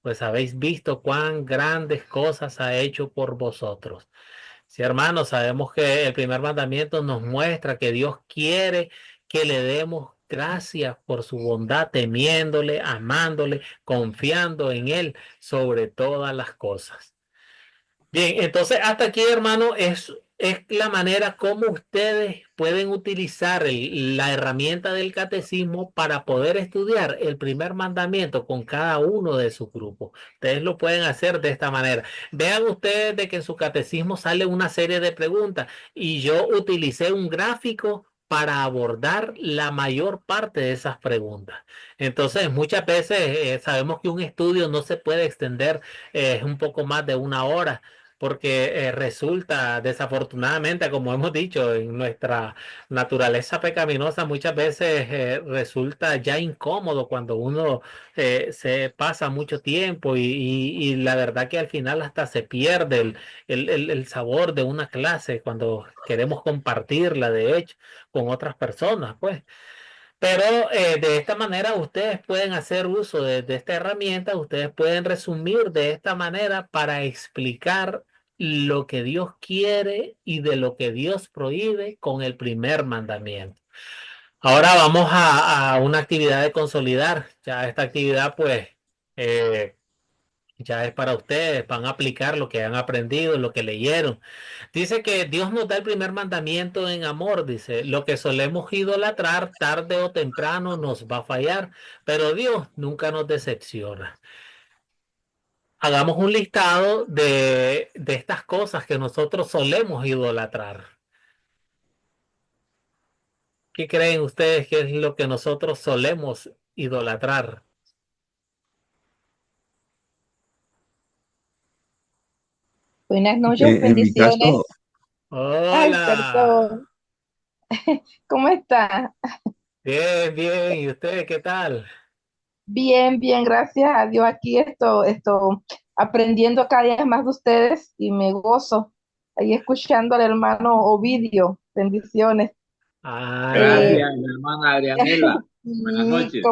pues habéis visto cuán grandes cosas ha hecho por vosotros. Sí, hermanos, sabemos que el primer mandamiento nos muestra que Dios quiere que le demos gracias por su bondad, temiéndole, amándole, confiando en Él sobre todas las cosas. Bien, entonces hasta aquí, hermano, es la manera como ustedes pueden utilizar la herramienta del catecismo para poder estudiar el primer mandamiento con cada uno de sus grupos. Ustedes lo pueden hacer de esta manera. Vean ustedes de que en su catecismo sale una serie de preguntas y yo utilicé un gráfico para abordar la mayor parte de esas preguntas. Entonces, muchas veces sabemos que un estudio no se puede extender un poco más de una hora porque resulta, desafortunadamente, como hemos dicho, en nuestra naturaleza pecaminosa, muchas veces resulta ya incómodo cuando uno se pasa mucho tiempo y la verdad que al final hasta se pierde el sabor de una clase cuando queremos compartirla, de hecho, con otras personas, pues. Pero de esta manera ustedes pueden hacer uso de esta herramienta, ustedes pueden resumir de esta manera para explicar lo que Dios quiere y de lo que Dios prohíbe con el primer mandamiento. Ahora vamos a una actividad de consolidar. Ya esta actividad pues eh, ya es para ustedes, van a aplicar lo que han aprendido, lo que leyeron. Dice que Dios nos da el primer mandamiento en amor, dice, lo que solemos idolatrar tarde o temprano nos va a fallar, pero Dios nunca nos decepciona. hagamos un listado de estas cosas que nosotros solemos idolatrar. ¿Qué creen ustedes que es lo que nosotros solemos idolatrar? Buenas noches, En mi caso, bendiciones. Ay, Hola, perdón. ¿Cómo está? bien, bien. ¿Y ustedes qué tal? Bien, bien, gracias a Dios. Aquí esto, aprendiendo cada día más de ustedes y me gozo. Ahí escuchando al hermano Ovidio. Bendiciones. Ah, Eh, Gracias, mi hermana Adrianela. Buenas y noches.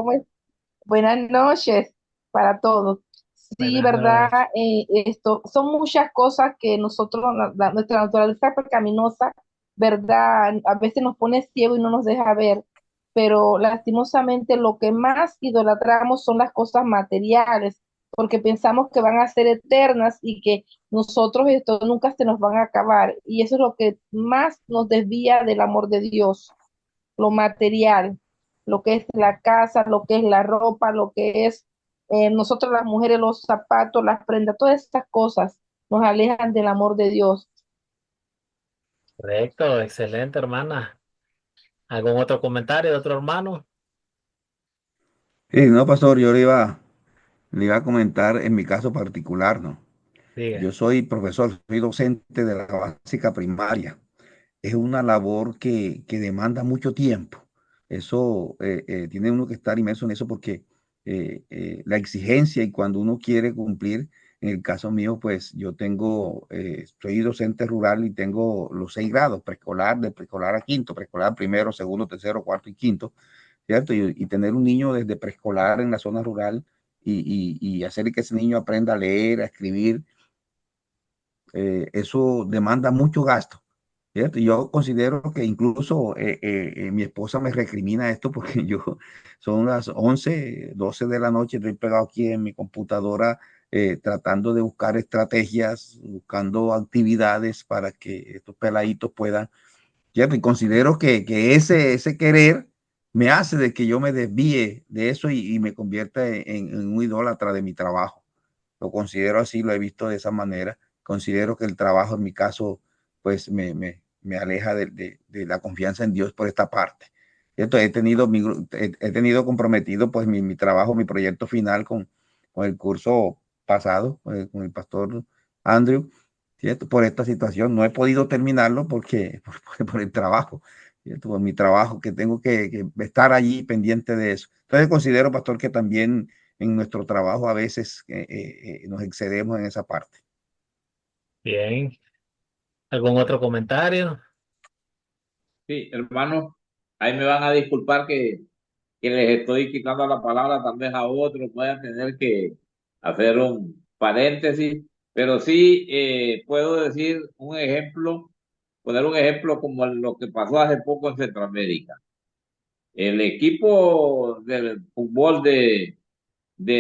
buenas noches para todos. Sí, buenas verdad, noches. esto son muchas cosas que nosotros, nuestra naturaleza pecaminosa, verdad, a veces nos pone ciego y no nos deja ver, pero lastimosamente lo que más idolatramos son las cosas materiales, porque pensamos que van a ser eternas y que nosotros esto nunca se nos van a acabar, y eso es lo que más nos desvía del amor de Dios, lo material, lo que es la casa, lo que es la ropa, lo que es nosotros las mujeres, los zapatos, las prendas, todas estas cosas nos alejan del amor de Dios. Correcto, excelente, hermana. ¿Algún otro comentario de otro hermano? no, pastor, yo le iba a comentar en mi caso particular, ¿no? Diga. Yo soy profesor, soy docente de la básica primaria. Es una labor que demanda mucho tiempo. Eso tiene uno que estar inmerso en eso porque la exigencia y cuando uno quiere cumplir, en el caso mío, pues yo soy docente rural y tengo los 6 grados, preescolar, de preescolar a quinto, preescolar primero, segundo, tercero, cuarto y quinto, ¿cierto? Y tener un niño desde preescolar en la zona rural y hacer que ese niño aprenda a leer, a escribir, eso demanda mucho gasto, ¿cierto? Yo considero que incluso mi esposa me recrimina esto porque son las 11 12 de la noche, estoy pegado aquí en mi computadora tratando de buscar estrategias, buscando actividades para que estos peladitos puedan, ¿cierto? Y considero que ese querer me hace de que yo me desvíe de eso y me convierta en un idólatra de mi trabajo. Lo considero así, lo he visto de esa manera. Considero que el trabajo en mi caso, pues me aleja de la confianza en Dios por esta parte. Entonces, he tenido comprometido pues mi trabajo, mi proyecto final con el curso pasado, con el pastor Andrew, ¿cierto? Por esta situación. No he podido terminarlo por el trabajo, ¿cierto? Por mi trabajo, que tengo que estar allí pendiente de eso. Entonces considero, pastor, que también en nuestro trabajo a veces nos excedemos en esa parte. Bien. ¿Algún otro comentario? Sí, hermano, ahí me van a disculpar que les estoy quitando la palabra, tal vez a otros voy a tener que hacer un paréntesis, pero sí puedo decir un ejemplo, poner un ejemplo como lo que pasó hace poco en Centroamérica. El equipo del fútbol de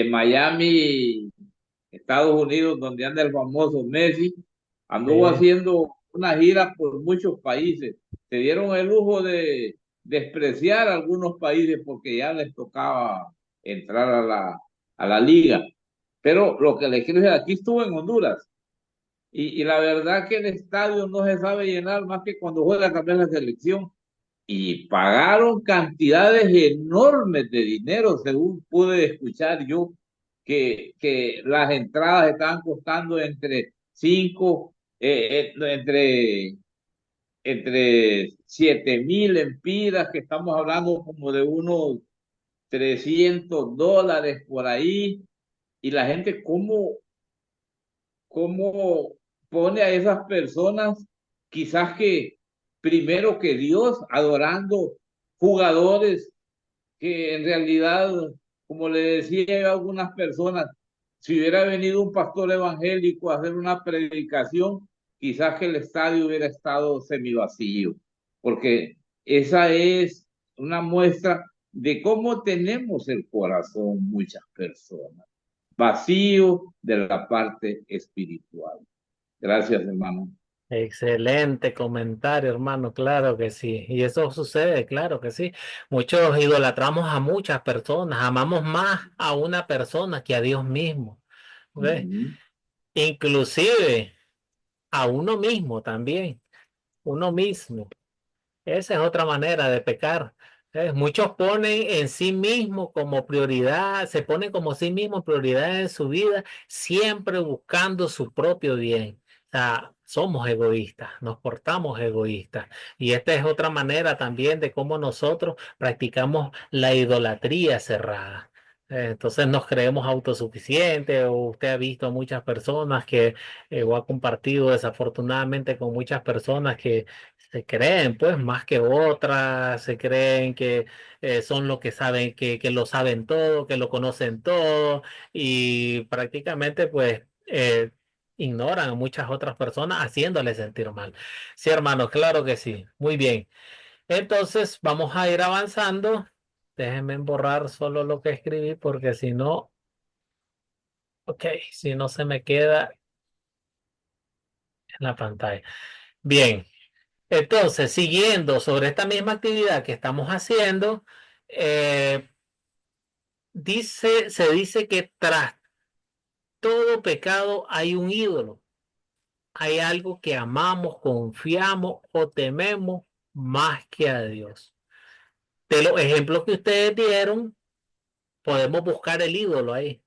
Miami, Estados Unidos, donde anda el famoso Messi, anduvo Sí. haciendo una gira por muchos países. Se dieron el lujo de despreciar a algunos países porque ya les tocaba entrar a la liga. Pero lo que les quiero decir, aquí estuvo en Honduras. Y la verdad que el estadio no se sabe llenar más que cuando juega también la selección y pagaron cantidades enormes de dinero, según pude escuchar yo, que las entradas estaban costando entre 5, entre 7.000 empiras, que estamos hablando como de unos $300 por ahí, y la gente, ¿cómo pone a esas personas, quizás que primero que Dios, adorando jugadores que en realidad, como le decía yo a algunas personas, si hubiera venido un pastor evangélico a hacer una predicación, quizás que el estadio hubiera estado semivacío, porque esa es una muestra de cómo tenemos el corazón muchas personas, vacío de la parte espiritual. Gracias, hermano. Excelente comentario, hermano, claro que sí. Y eso sucede, claro que sí. Muchos idolatramos a muchas personas, amamos más a una persona que a Dios mismo. ¿Ves? Inclusive a uno mismo también, uno mismo. Esa es otra manera de pecar. Muchos ponen en sí mismo como prioridad, se ponen como sí mismo prioridad en su vida, siempre buscando su propio bien. O sea, somos egoístas, nos portamos egoístas. Y esta es otra manera también de cómo nosotros practicamos la idolatría cerrada. Entonces nos creemos autosuficientes, o usted ha visto a muchas personas que, o ha compartido desafortunadamente con muchas personas que se creen pues más que otras, se creen que son lo que saben, que lo saben todo, que lo conocen todo, y prácticamente pues ignoran a muchas otras personas haciéndoles sentir mal. Sí, hermano, claro que sí. Muy bien. Entonces vamos a ir avanzando. Déjenme borrar solo lo que escribí porque si no, ok, si no se me queda en la pantalla. Bien. Entonces, siguiendo sobre esta misma actividad que estamos haciendo, eh, se dice que tras todo pecado hay un ídolo, hay algo que amamos, confiamos o tememos más que a Dios. De los ejemplos que ustedes dieron, podemos buscar el ídolo ahí.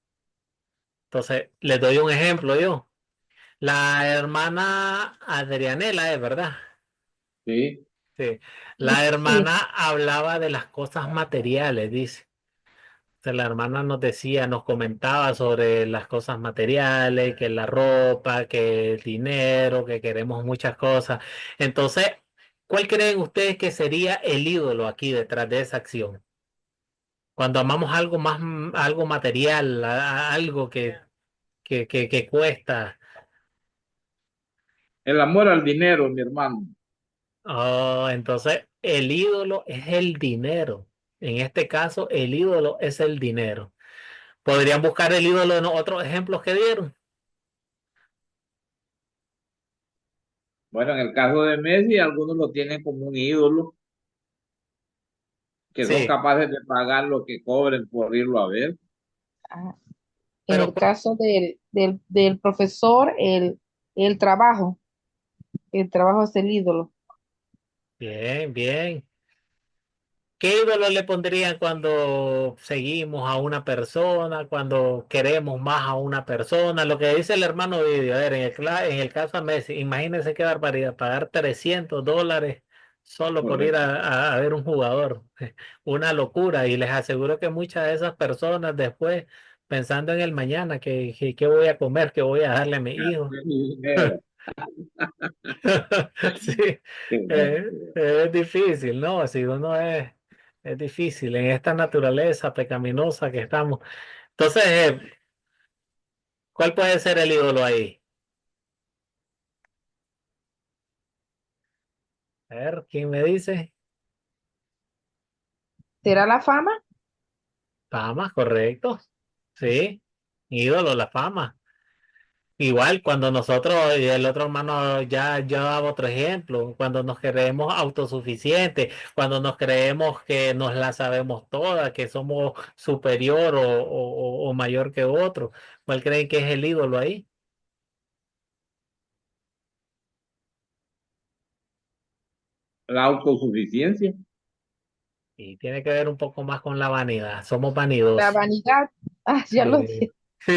Entonces, les doy un ejemplo yo. La hermana Adrianela, ¿es verdad? Sí. Sí. La Sí, hermana hablaba de las cosas materiales, dice. Sea, la hermana nos decía, nos comentaba sobre las cosas materiales, que la ropa, que el dinero, que queremos muchas cosas. Entonces, ¿cuál creen ustedes que sería el ídolo aquí detrás de esa acción? Cuando amamos algo más, algo material, algo que cuesta. El amor al dinero, mi hermano. Oh, entonces, el ídolo es el dinero. En este caso, el ídolo es el dinero. ¿Podrían buscar el ídolo en otros ejemplos que dieron? Bueno, en el caso de Messi, algunos lo tienen como un ídolo, que son Sí, capaces de pagar lo que cobren por irlo a ver. ah, en pero el caso del profesor, el trabajo, el trabajo es el ídolo. bien, bien. ¿Qué ídolo le pondrían cuando seguimos a una persona, cuando queremos más a una persona? Lo que dice el hermano Vidio, a ver, en el caso de Messi, imagínense qué barbaridad, pagar $300 solo por ir Correcto. a ver un jugador. Una locura. Y les aseguro que muchas de esas personas después, pensando en el mañana, que voy a comer, que voy a darle a mi hijo. Dinero. Sí, Qué bueno. es difícil, ¿no? Si uno es difícil en esta naturaleza pecaminosa que estamos. Entonces, ¿cuál puede ser el ídolo ahí? A ver, ¿quién me dice? ¿Será la fama? Fama, correcto. Sí, ídolo, la fama. Igual cuando nosotros, y el otro hermano ya yo daba otro ejemplo, cuando nos creemos autosuficientes, cuando nos creemos que nos la sabemos todas, que somos superior o mayor que otro, ¿cuál creen que es el ídolo ahí? La autosuficiencia. Y tiene que ver un poco más con la vanidad, somos La vanidosos. vanidad. Ah, ya lo Sí, dije. sí,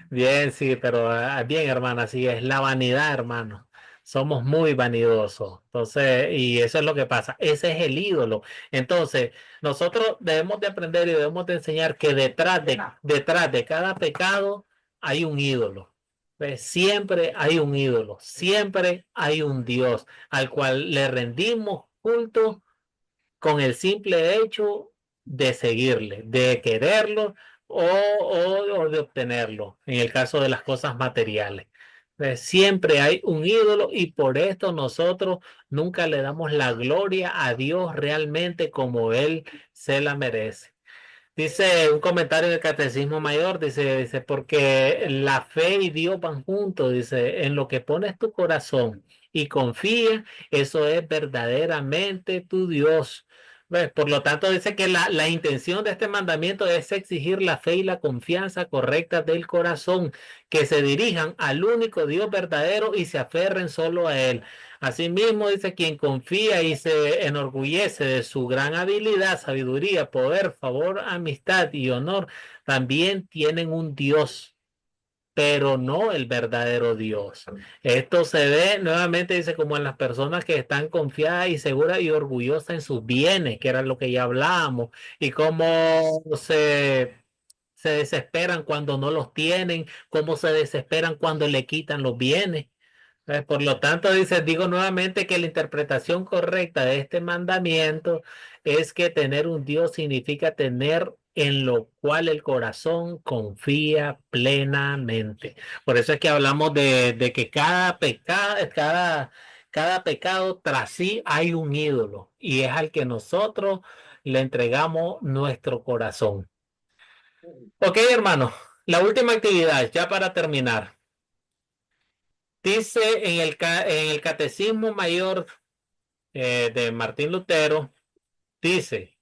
bien, sí, pero bien, hermana, sí, es la vanidad, hermano. Somos muy vanidosos. Entonces, y eso es lo que pasa. Ese es el ídolo. Entonces, nosotros debemos de aprender y debemos de enseñar que detrás de cada pecado hay un ídolo. ¿Ves? Siempre hay un ídolo, siempre hay un Dios al cual le rendimos culto con el simple hecho de seguirle, de quererlo o de obtenerlo, en el caso de las cosas materiales. Siempre hay un ídolo y por esto nosotros nunca le damos la gloria a Dios realmente como Él se la merece. Dice un comentario del Catecismo Mayor, dice, porque la fe y Dios van juntos, dice, en lo que pones tu corazón y confía, eso es verdaderamente tu Dios. ¿Ves? Por lo tanto, dice que la intención de este mandamiento es exigir la fe y la confianza correcta del corazón, que se dirijan al único Dios verdadero y se aferren solo a Él. Asimismo, dice, quien confía y se enorgullece de su gran habilidad, sabiduría, poder, favor, amistad y honor, también tienen un Dios, pero no el verdadero Dios. Esto se ve nuevamente, dice, como en las personas que están confiadas y seguras y orgullosas en sus bienes, que era lo que ya hablábamos, y cómo se desesperan cuando no los tienen, cómo se desesperan cuando le quitan los bienes. Por lo tanto, dice, digo nuevamente que la interpretación correcta de este mandamiento es que tener un Dios significa tener en lo cual el corazón confía plenamente. Por eso es que hablamos de que cada pecado tras sí hay un ídolo y es al que nosotros le entregamos nuestro corazón. Ok, hermano, la última actividad, ya para terminar. Dice en el Catecismo Mayor de Martín Lutero, dice,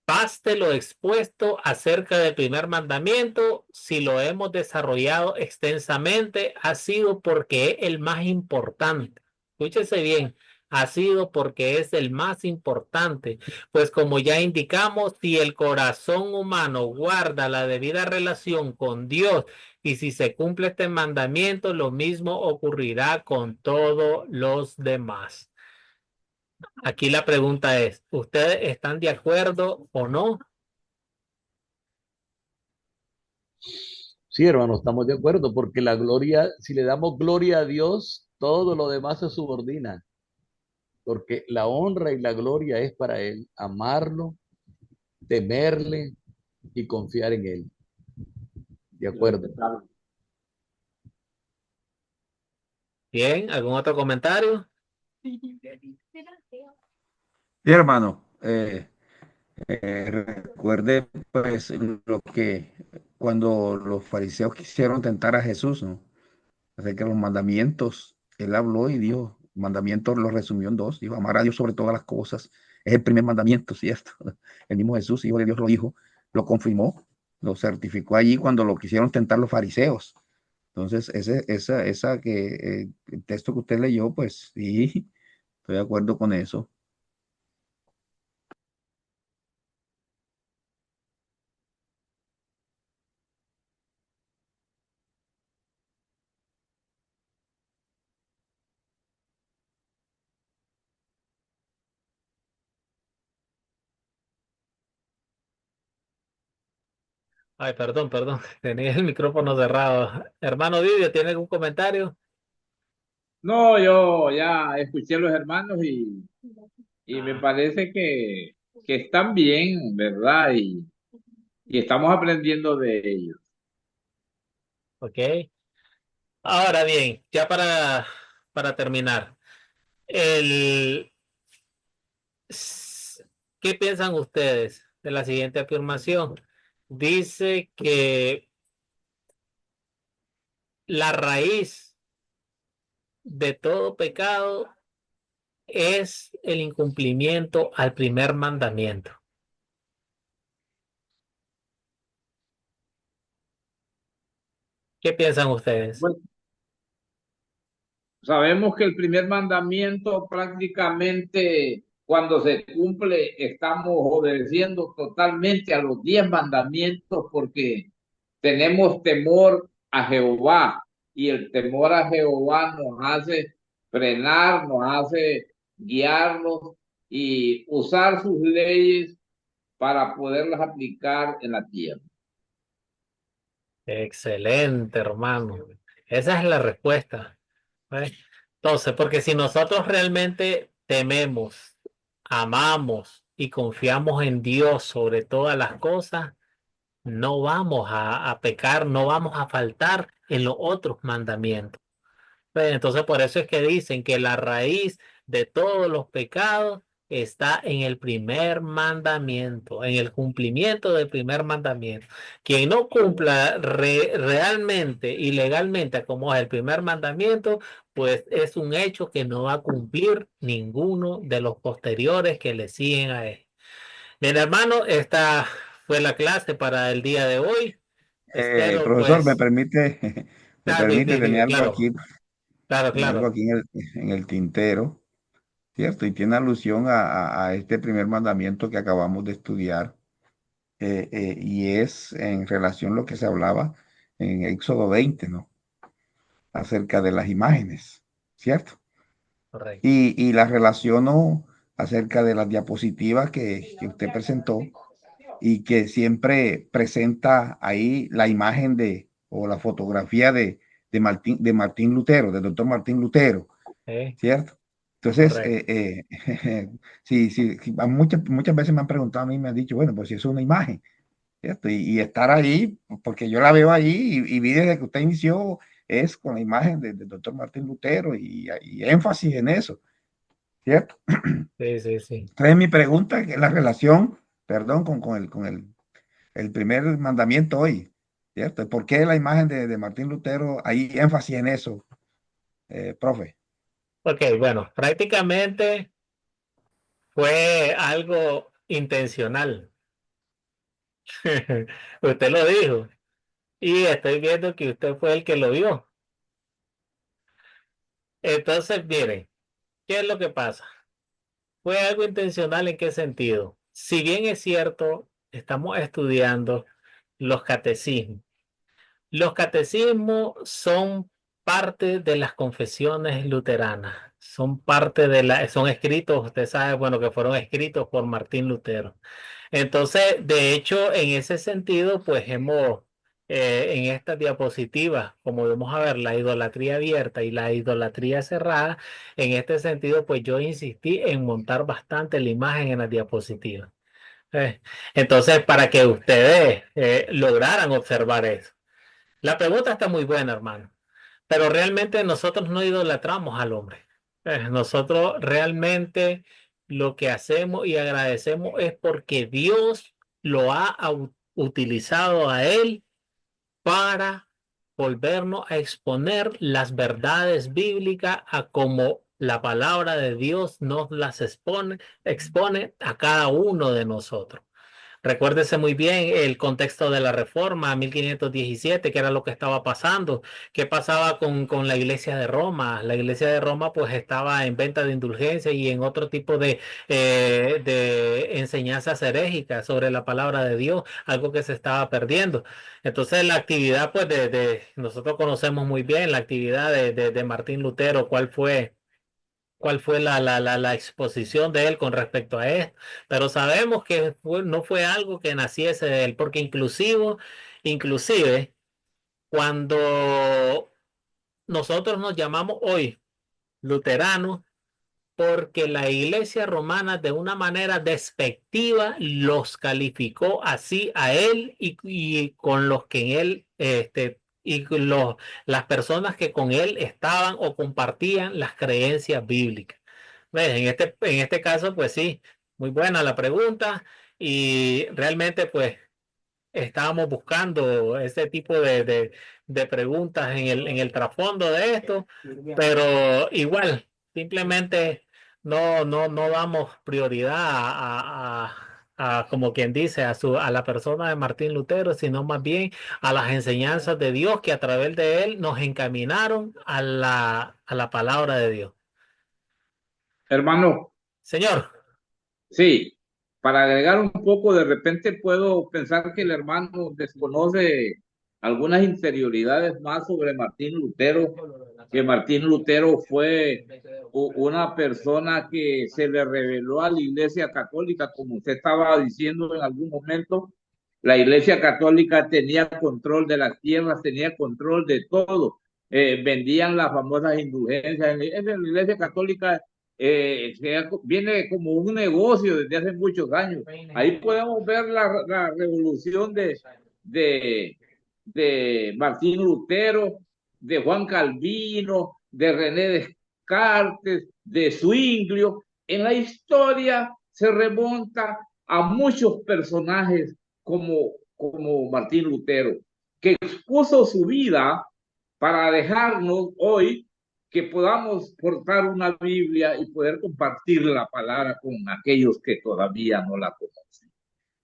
baste lo expuesto acerca del primer mandamiento, si lo hemos desarrollado extensamente, ha sido porque es el más importante. Escúchese bien, ha sido porque es el más importante, pues como ya indicamos, si el corazón humano guarda la debida relación con Dios y si se cumple este mandamiento, lo mismo ocurrirá con todos los demás. Aquí la pregunta es, ¿ustedes están de acuerdo o no? Sí, hermano, estamos de acuerdo, porque la gloria, si le damos gloria a Dios, todo lo demás se subordina, porque la honra y la gloria es para Él, amarlo, temerle y confiar en Él. De acuerdo. Bien, ¿algún otro comentario? Sí, hermano, recuerde pues lo que cuando los fariseos quisieron tentar a Jesús, ¿no? Así que los mandamientos, él habló y dijo, mandamientos los resumió en dos, dijo, amar a Dios sobre todas las cosas, es el primer mandamiento, ¿cierto? El mismo Jesús, hijo de Dios, lo dijo, lo confirmó, lo certificó allí cuando lo quisieron tentar los fariseos. Entonces, el texto que usted leyó, pues sí, estoy de acuerdo con eso. Ay, perdón, tenía el micrófono cerrado. Hermano Vidio, ¿tiene algún comentario? No, yo ya escuché a los hermanos y me parece que están bien, ¿verdad? Y estamos aprendiendo de ellos. Ok. Ahora bien, ya para terminar, el, ¿qué piensan ustedes de la siguiente afirmación? Dice que la raíz de todo pecado es el incumplimiento al primer mandamiento. ¿Qué piensan ustedes? Bueno, sabemos que el primer mandamiento prácticamente cuando se cumple estamos obedeciendo totalmente a los 10 mandamientos porque tenemos temor a Jehová y el temor a Jehová nos hace frenar, nos hace guiarnos y usar sus leyes para poderlas aplicar en la tierra. Excelente, hermano. Esa es la respuesta. ¿Ves? Entonces, porque si nosotros realmente tememos, amamos y confiamos en Dios sobre todas las cosas, no vamos a pecar, no vamos a faltar en los otros mandamientos. ¿Ves? Entonces, por eso es que dicen que la raíz de todos los pecados está en el primer mandamiento, en el cumplimiento del primer mandamiento. Quien no cumpla realmente y legalmente como es el primer mandamiento, pues es un hecho que no va a cumplir ninguno de los posteriores que le siguen a él. Bien, hermano, esta fue la clase para el día de hoy. Espero, Profesor, me pues, permite, me permite tener dime, algo claro, aquí, claro, tenía algo claro, aquí en el tintero, ¿cierto? Y tiene alusión a este primer mandamiento que acabamos de estudiar, y es en relación a lo que se hablaba en Éxodo 20, ¿no? Acerca de las imágenes, ¿cierto? correcto. Y la relaciono acerca de las diapositivas que usted presentó y que siempre presenta ahí la imagen de o la fotografía de Martín Lutero, del doctor Martín Lutero, ¿cierto? Entonces, Correcto. sí, sí, sí, muchas veces me han preguntado a mí, me han dicho, bueno, pues si es una imagen, ¿cierto? Y estar ahí, porque yo la veo ahí y vi desde que usted inició, es con la imagen del doctor Martín Lutero y énfasis en eso, ¿cierto? Sí, sí, sí. Entonces mi pregunta, que es la relación, perdón, el primer mandamiento hoy, ¿cierto? ¿Por qué la imagen de Martín Lutero? Hay énfasis en eso, profe. Ok, bueno, prácticamente fue algo intencional. Usted lo dijo y estoy viendo que usted fue el que lo vio. Entonces, miren, ¿qué es lo que pasa? ¿Fue algo intencional en qué sentido? Si bien es cierto, estamos estudiando los catecismos. Los catecismos son parte de las confesiones luteranas, son parte de son escritos, usted sabe, bueno, que fueron escritos por Martín Lutero. Entonces, de hecho, en ese sentido, pues hemos, en esta diapositiva, como vamos a ver, la idolatría abierta y la idolatría cerrada, en este sentido, pues yo insistí en montar bastante la imagen en la diapositiva. Eh, Entonces, para que ustedes lograran observar eso. La pregunta está muy buena, hermano, pero realmente nosotros no idolatramos al hombre. Nosotros realmente lo que hacemos y agradecemos es porque Dios lo ha utilizado a él para volvernos a exponer las verdades bíblicas a como la palabra de Dios nos las expone a cada uno de nosotros. Recuérdese muy bien el contexto de la Reforma 1517, que era lo que estaba pasando. ¿Qué pasaba con la iglesia de Roma? La iglesia de Roma pues estaba en venta de indulgencia y en otro tipo de enseñanzas herégicas sobre la palabra de Dios, algo que se estaba perdiendo. Entonces la actividad pues nosotros conocemos muy bien la actividad de Martín Lutero, cuál fue la exposición de él con respecto a esto, pero sabemos que no fue algo que naciese de él, porque inclusive cuando nosotros nos llamamos hoy luteranos, porque la iglesia romana de una manera despectiva los calificó así a él y con los que en él, y con las personas que con él estaban o compartían las creencias bíblicas. ¿Ves? En este caso, pues sí, muy buena la pregunta y realmente pues estábamos buscando ese tipo de preguntas en el trasfondo de esto, pero igual, simplemente no damos prioridad como quien dice, a la persona de Martín Lutero, sino más bien a las enseñanzas de Dios que a través de él nos encaminaron a la palabra de Dios. Hermano, Señor. sí, para agregar un poco, de repente puedo pensar que el hermano desconoce algunas interioridades más sobre Martín Lutero, que Martín Lutero fue una persona que se le reveló a la Iglesia Católica, como usted estaba diciendo en algún momento. La Iglesia Católica tenía control de las tierras, tenía control de todo. Vendían las famosas indulgencias. En la Iglesia Católica viene como un negocio desde hace muchos años. Ahí podemos ver la revolución de, de Martín Lutero, de Juan Calvino, de René Descartes, de Zwinglio. en la historia se remonta a muchos personajes como Martín Lutero, que expuso su vida para dejarnos hoy que podamos portar una Biblia y poder compartir la palabra con aquellos que todavía no la conocen.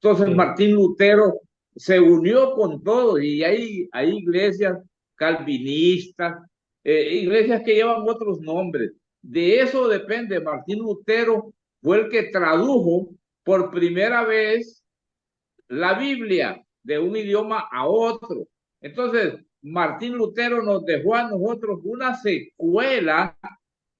Entonces Sí. Martín Lutero se unió con todos y hay iglesias calvinistas, iglesias que llevan otros nombres. De eso depende. Martín Lutero fue el que tradujo por primera vez la Biblia de un idioma a otro. Entonces, Martín Lutero nos dejó a nosotros una secuela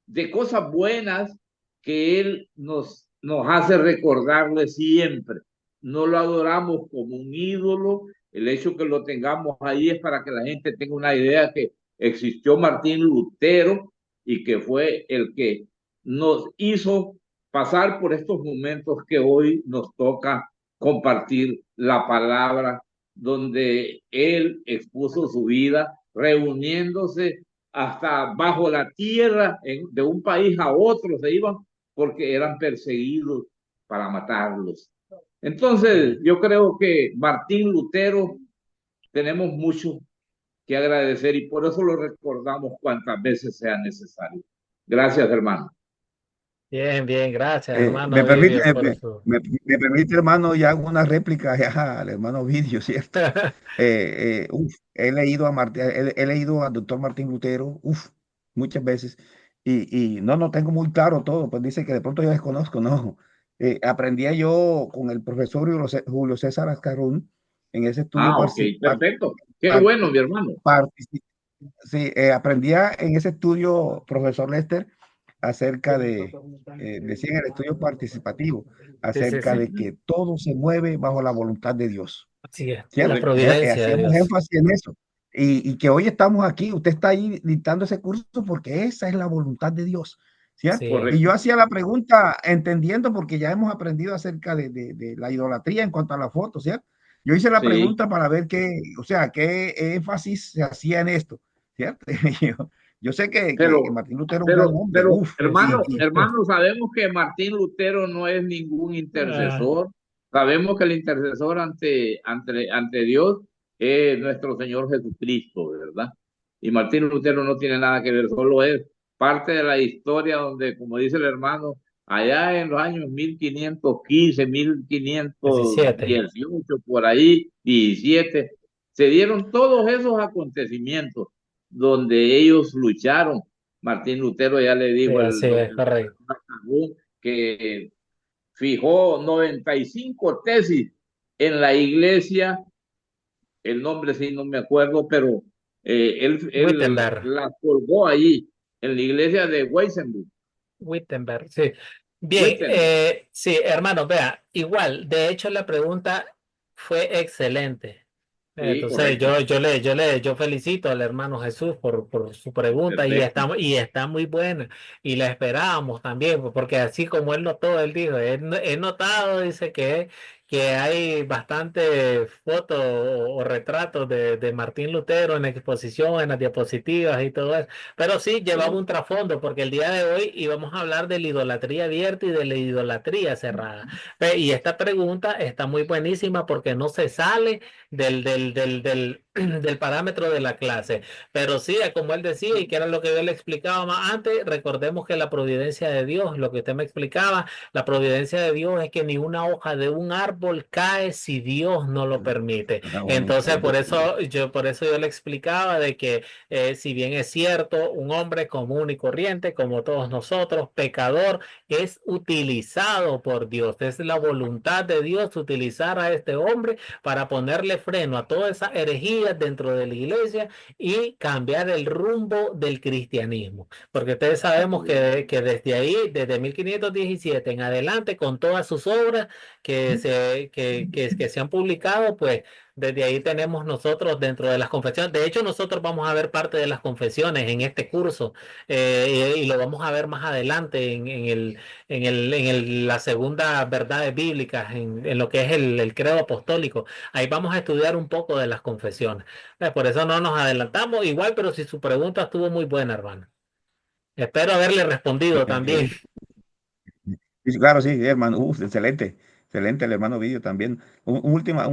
de cosas buenas que él nos hace recordarle siempre. No lo adoramos como un ídolo. El hecho que lo tengamos ahí es para que la gente tenga una idea que existió Martín Lutero y que fue el que nos hizo pasar por estos momentos que hoy nos toca compartir la palabra, donde él expuso su vida reuniéndose hasta bajo la tierra de un país a otro se iban porque eran perseguidos para matarlos. Entonces, yo creo que Martín Lutero tenemos mucho que agradecer y por eso lo recordamos cuantas veces sea necesario. Gracias, hermano. Bien, bien, gracias, Me hermano permite, Vivios, por su... me permite, hermano, ya una réplica ya al hermano Vidio, ¿cierto? He leído he leído al doctor Martín Lutero, muchas veces, y no tengo muy claro todo, pues dice que de pronto yo desconozco, no. Aprendía yo con el profesor Julio César Ascarón en ese estudio Ah, ok, perfecto. Qué bueno, mi hermano. sí, aprendía en ese estudio, profesor Lester, acerca decía en el estudio participativo, Sí, sí, acerca sí. de que todo se mueve bajo la voluntad de Dios, Así es, la ¿cierto? Correcto. providencia de Hacíamos Dios. énfasis en eso. Y que hoy estamos aquí, usted está ahí dictando ese curso porque esa es la voluntad de Dios, ¿cierto? Sí, Y Correcto. yo hacía la pregunta entendiendo porque ya hemos aprendido acerca de la idolatría en cuanto a la foto, ¿cierto? Yo hice la Sí. pregunta para ver o sea, qué énfasis se hacía en esto, ¿cierto? Yo sé que Pero, Martín Lutero es un gran hombre, sí, sí. hermano, sabemos que Martín Lutero no es ningún Ah, intercesor. Sabemos que el intercesor ante Dios es nuestro Señor Jesucristo, ¿verdad? Y Martín Lutero no tiene nada que ver, solo es parte de la historia donde, como dice el hermano, allá en los años 1515, 17. 1518, por ahí, 17, se dieron todos esos acontecimientos donde ellos lucharon. Martín Lutero ya le Sí, dijo así es, el correcto. que fijó 95 tesis en la iglesia, el nombre sí no me acuerdo, pero él Wittenberg. la colgó allí, en la iglesia de Weissenburg. Wittenberg, sí. Bien, Wittenberg. sí, hermano, vea, igual, de hecho la pregunta fue excelente. Sí, Entonces correcto. yo felicito al hermano Jesús por su pregunta Perfecto. y está muy buena y la esperábamos también, porque así como él notó, él dijo, he notado, dice que hay bastante fotos o retratos de Martín Lutero en exposición, en las diapositivas y todo eso, pero sí llevaba Sí. un trasfondo, porque el día de hoy íbamos a hablar de la idolatría abierta y de la idolatría cerrada. Y esta pregunta está muy buenísima porque no se sale del parámetro de la clase. Pero sí, como él decía, y que era lo que yo le explicaba más antes, recordemos que la providencia de Dios, lo que usted me explicaba, la providencia de Dios es que ni una hoja de un árbol cae si Dios no lo permite. la voluntad Entonces, de Dios. por eso yo le explicaba de que si bien es cierto, un hombre común y corriente, como todos nosotros, pecador, es utilizado por Dios. Es la voluntad de Dios utilizar a este hombre para ponerle freno a todas esas herejías dentro de la iglesia y cambiar el rumbo del cristianismo. Porque ustedes sabemos Así es. que desde ahí, desde 1517 en adelante, con todas sus obras que se han publicado, pues desde ahí tenemos nosotros dentro de las confesiones. De hecho, nosotros vamos a ver parte de las confesiones en este curso y lo vamos a ver más adelante la segunda verdades bíblicas, en lo que es el credo apostólico. Ahí vamos a estudiar un poco de las confesiones. Por eso no nos adelantamos igual, pero si su pregunta estuvo muy buena, hermano. Espero haberle respondido también. Sí, claro, sí, hermano. Excelente, excelente el hermano Vídeo también. Último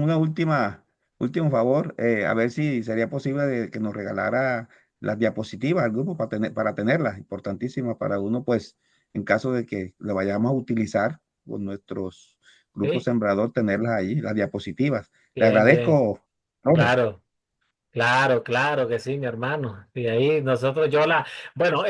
favor, a ver si sería posible de que nos regalara las diapositivas al grupo para tenerlas, importantísimas para uno, pues, en caso de que lo vayamos a utilizar con nuestros grupos Sí, sembrador, tenerlas ahí, las diapositivas. Le bien, bien. agradezco, Robert. Claro. Claro, claro que sí, mi hermano. Y ahí nosotros, bueno,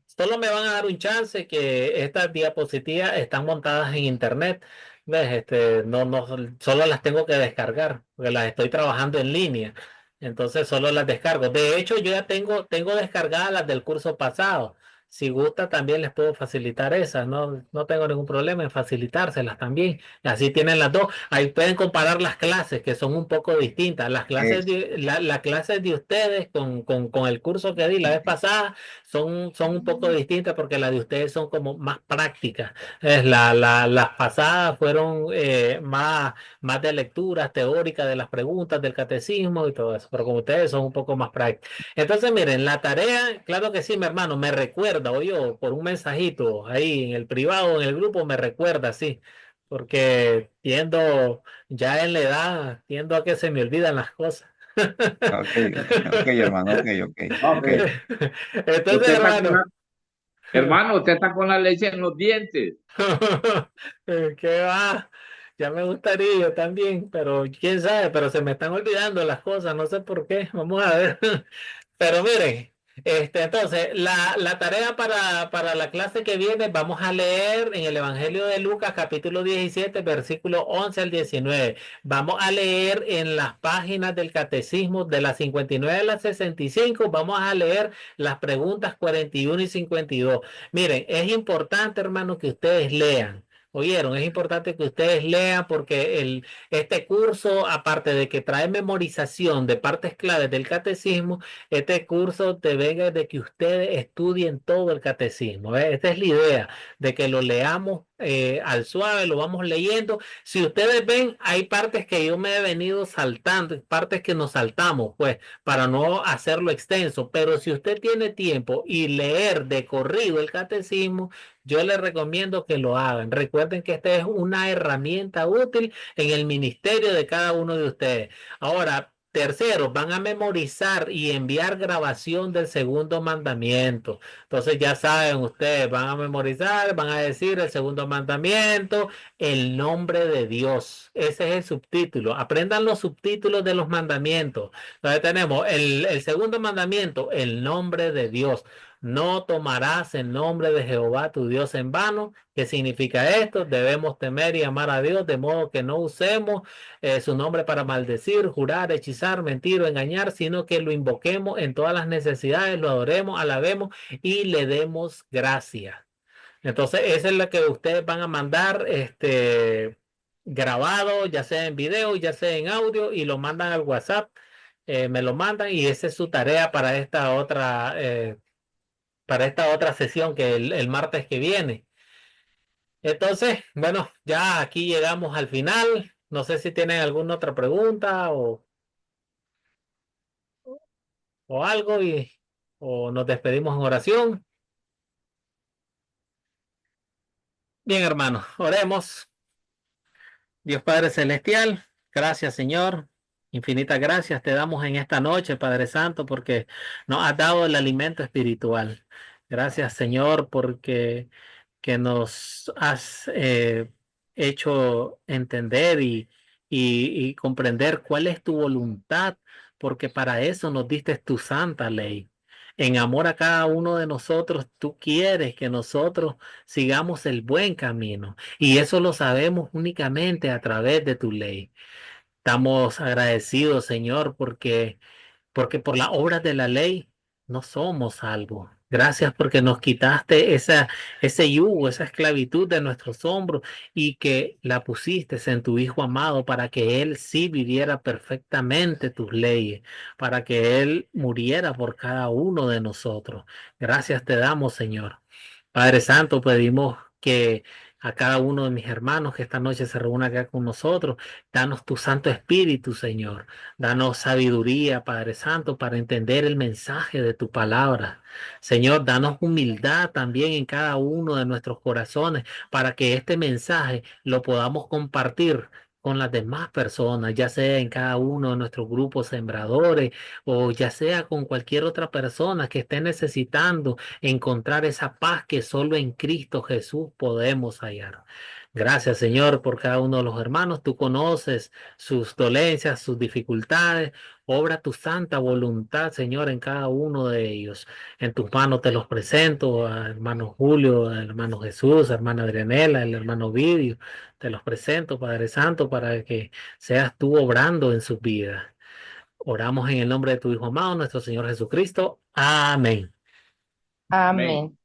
solo me van a dar un chance que estas diapositivas están montadas en internet. ¿Ves? No, no, solo las tengo que descargar, porque las estoy trabajando en línea. Entonces solo las descargo. De hecho, yo ya tengo descargadas las del curso pasado. Si gusta, también les puedo facilitar esas. No, no tengo ningún problema en facilitárselas también. Así tienen las dos. Ahí pueden comparar las clases, que son un poco distintas. Las clases de ustedes con el curso que di la vez pasada son un poco distintas porque las de ustedes son como más prácticas. Las pasadas fueron más de lecturas teóricas de las preguntas del catecismo y todo eso, pero como ustedes son un poco más prácticas. Entonces, miren, la tarea, claro que sí, mi hermano, me recuerda, o yo, por un mensajito ahí en el privado, en el grupo, me recuerda, sí, porque ya en la edad, tiendo a que se me olvidan las cosas. Ok, ok, hermano, ok, ok, Ok. ok. Entonces, Usted está con hermano, hermano, usted está con la leche en los dientes. ¿qué va? Ya me gustaría también, pero quién sabe, pero se me están olvidando las cosas, no sé por qué. Vamos a ver. Pero miren, entonces, la tarea para la clase que viene, vamos a leer en el Evangelio de Lucas, capítulo 17 versículo 11 al 19. Vamos a leer en las páginas del catecismo de las 59 a las 65. Vamos a leer las preguntas 41 y 52. Miren, es importante, hermano, que ustedes lean. ¿Oyeron? Es importante que ustedes lean porque este curso, aparte de que trae memorización de partes claves del catecismo, este curso te venga de que ustedes estudien todo el catecismo. ¿Eh? Esta es la idea, de que lo leamos al suave, lo vamos leyendo. Si ustedes ven, hay partes que yo me he venido saltando, partes que nos saltamos, pues, para no hacerlo extenso. Pero si usted tiene tiempo y leer de corrido el catecismo, yo les recomiendo que lo hagan. Recuerden que esta es una herramienta útil en el ministerio de cada uno de ustedes. Ahora, tercero, van a memorizar y enviar grabación del segundo mandamiento. Entonces ya saben ustedes, van a memorizar, van a decir el segundo mandamiento, el nombre de Dios. Ese es el subtítulo. Aprendan los subtítulos de los mandamientos. Entonces tenemos el segundo mandamiento, el nombre de Dios. No tomarás el nombre de Jehová tu Dios en vano. ¿Qué significa esto? Debemos temer y amar a Dios de modo que no usemos su nombre para maldecir, jurar, hechizar, mentir o engañar, sino que lo invoquemos en todas las necesidades, lo adoremos, alabemos y le demos gracia. Entonces, esa es la que ustedes van a mandar grabado, ya sea en video, ya sea en audio, y lo mandan al WhatsApp. Me lo mandan y esa es su tarea para esta otra sesión que el martes que viene. Entonces, bueno, ya aquí llegamos al final. No sé si tienen alguna otra pregunta o algo o nos despedimos en oración. Bien, hermanos, oremos. Dios Padre Celestial, gracias, Señor. Infinitas gracias te damos en esta noche, Padre Santo, porque nos has dado el alimento espiritual. Gracias, Señor, porque que nos has hecho entender y comprender cuál es tu voluntad, porque para eso nos diste tu santa ley. En amor a cada uno de nosotros, tú quieres que nosotros sigamos el buen camino y eso lo sabemos únicamente a través de tu ley. Estamos agradecidos, Señor, porque por las obras de la ley no somos salvos. Gracias porque nos quitaste ese yugo, esa esclavitud de nuestros hombros y que la pusiste en tu Hijo amado para que Él sí viviera perfectamente tus leyes, para que Él muriera por cada uno de nosotros. Gracias te damos, Señor. Padre Santo, pedimos a cada uno de mis hermanos que esta noche se reúna acá con nosotros. Danos tu Santo Espíritu, Señor. Danos sabiduría, Padre Santo, para entender el mensaje de tu palabra. Señor, danos humildad también en cada uno de nuestros corazones para que este mensaje lo podamos compartir con las demás personas, ya sea en cada uno de nuestros grupos sembradores o ya sea con cualquier otra persona que esté necesitando encontrar esa paz que solo en Cristo Jesús podemos hallar. Gracias, Señor, por cada uno de los hermanos. Tú conoces sus dolencias, sus dificultades. Obra tu santa voluntad, Señor, en cada uno de ellos. En tus manos te los presento, a hermano Julio, a hermano Jesús, a hermana Adrianela, al hermano Vidio. Te los presento, Padre Santo, para que seas tú obrando en sus vidas. Oramos en el nombre de tu Hijo amado, nuestro Señor Jesucristo. Amén. Amén.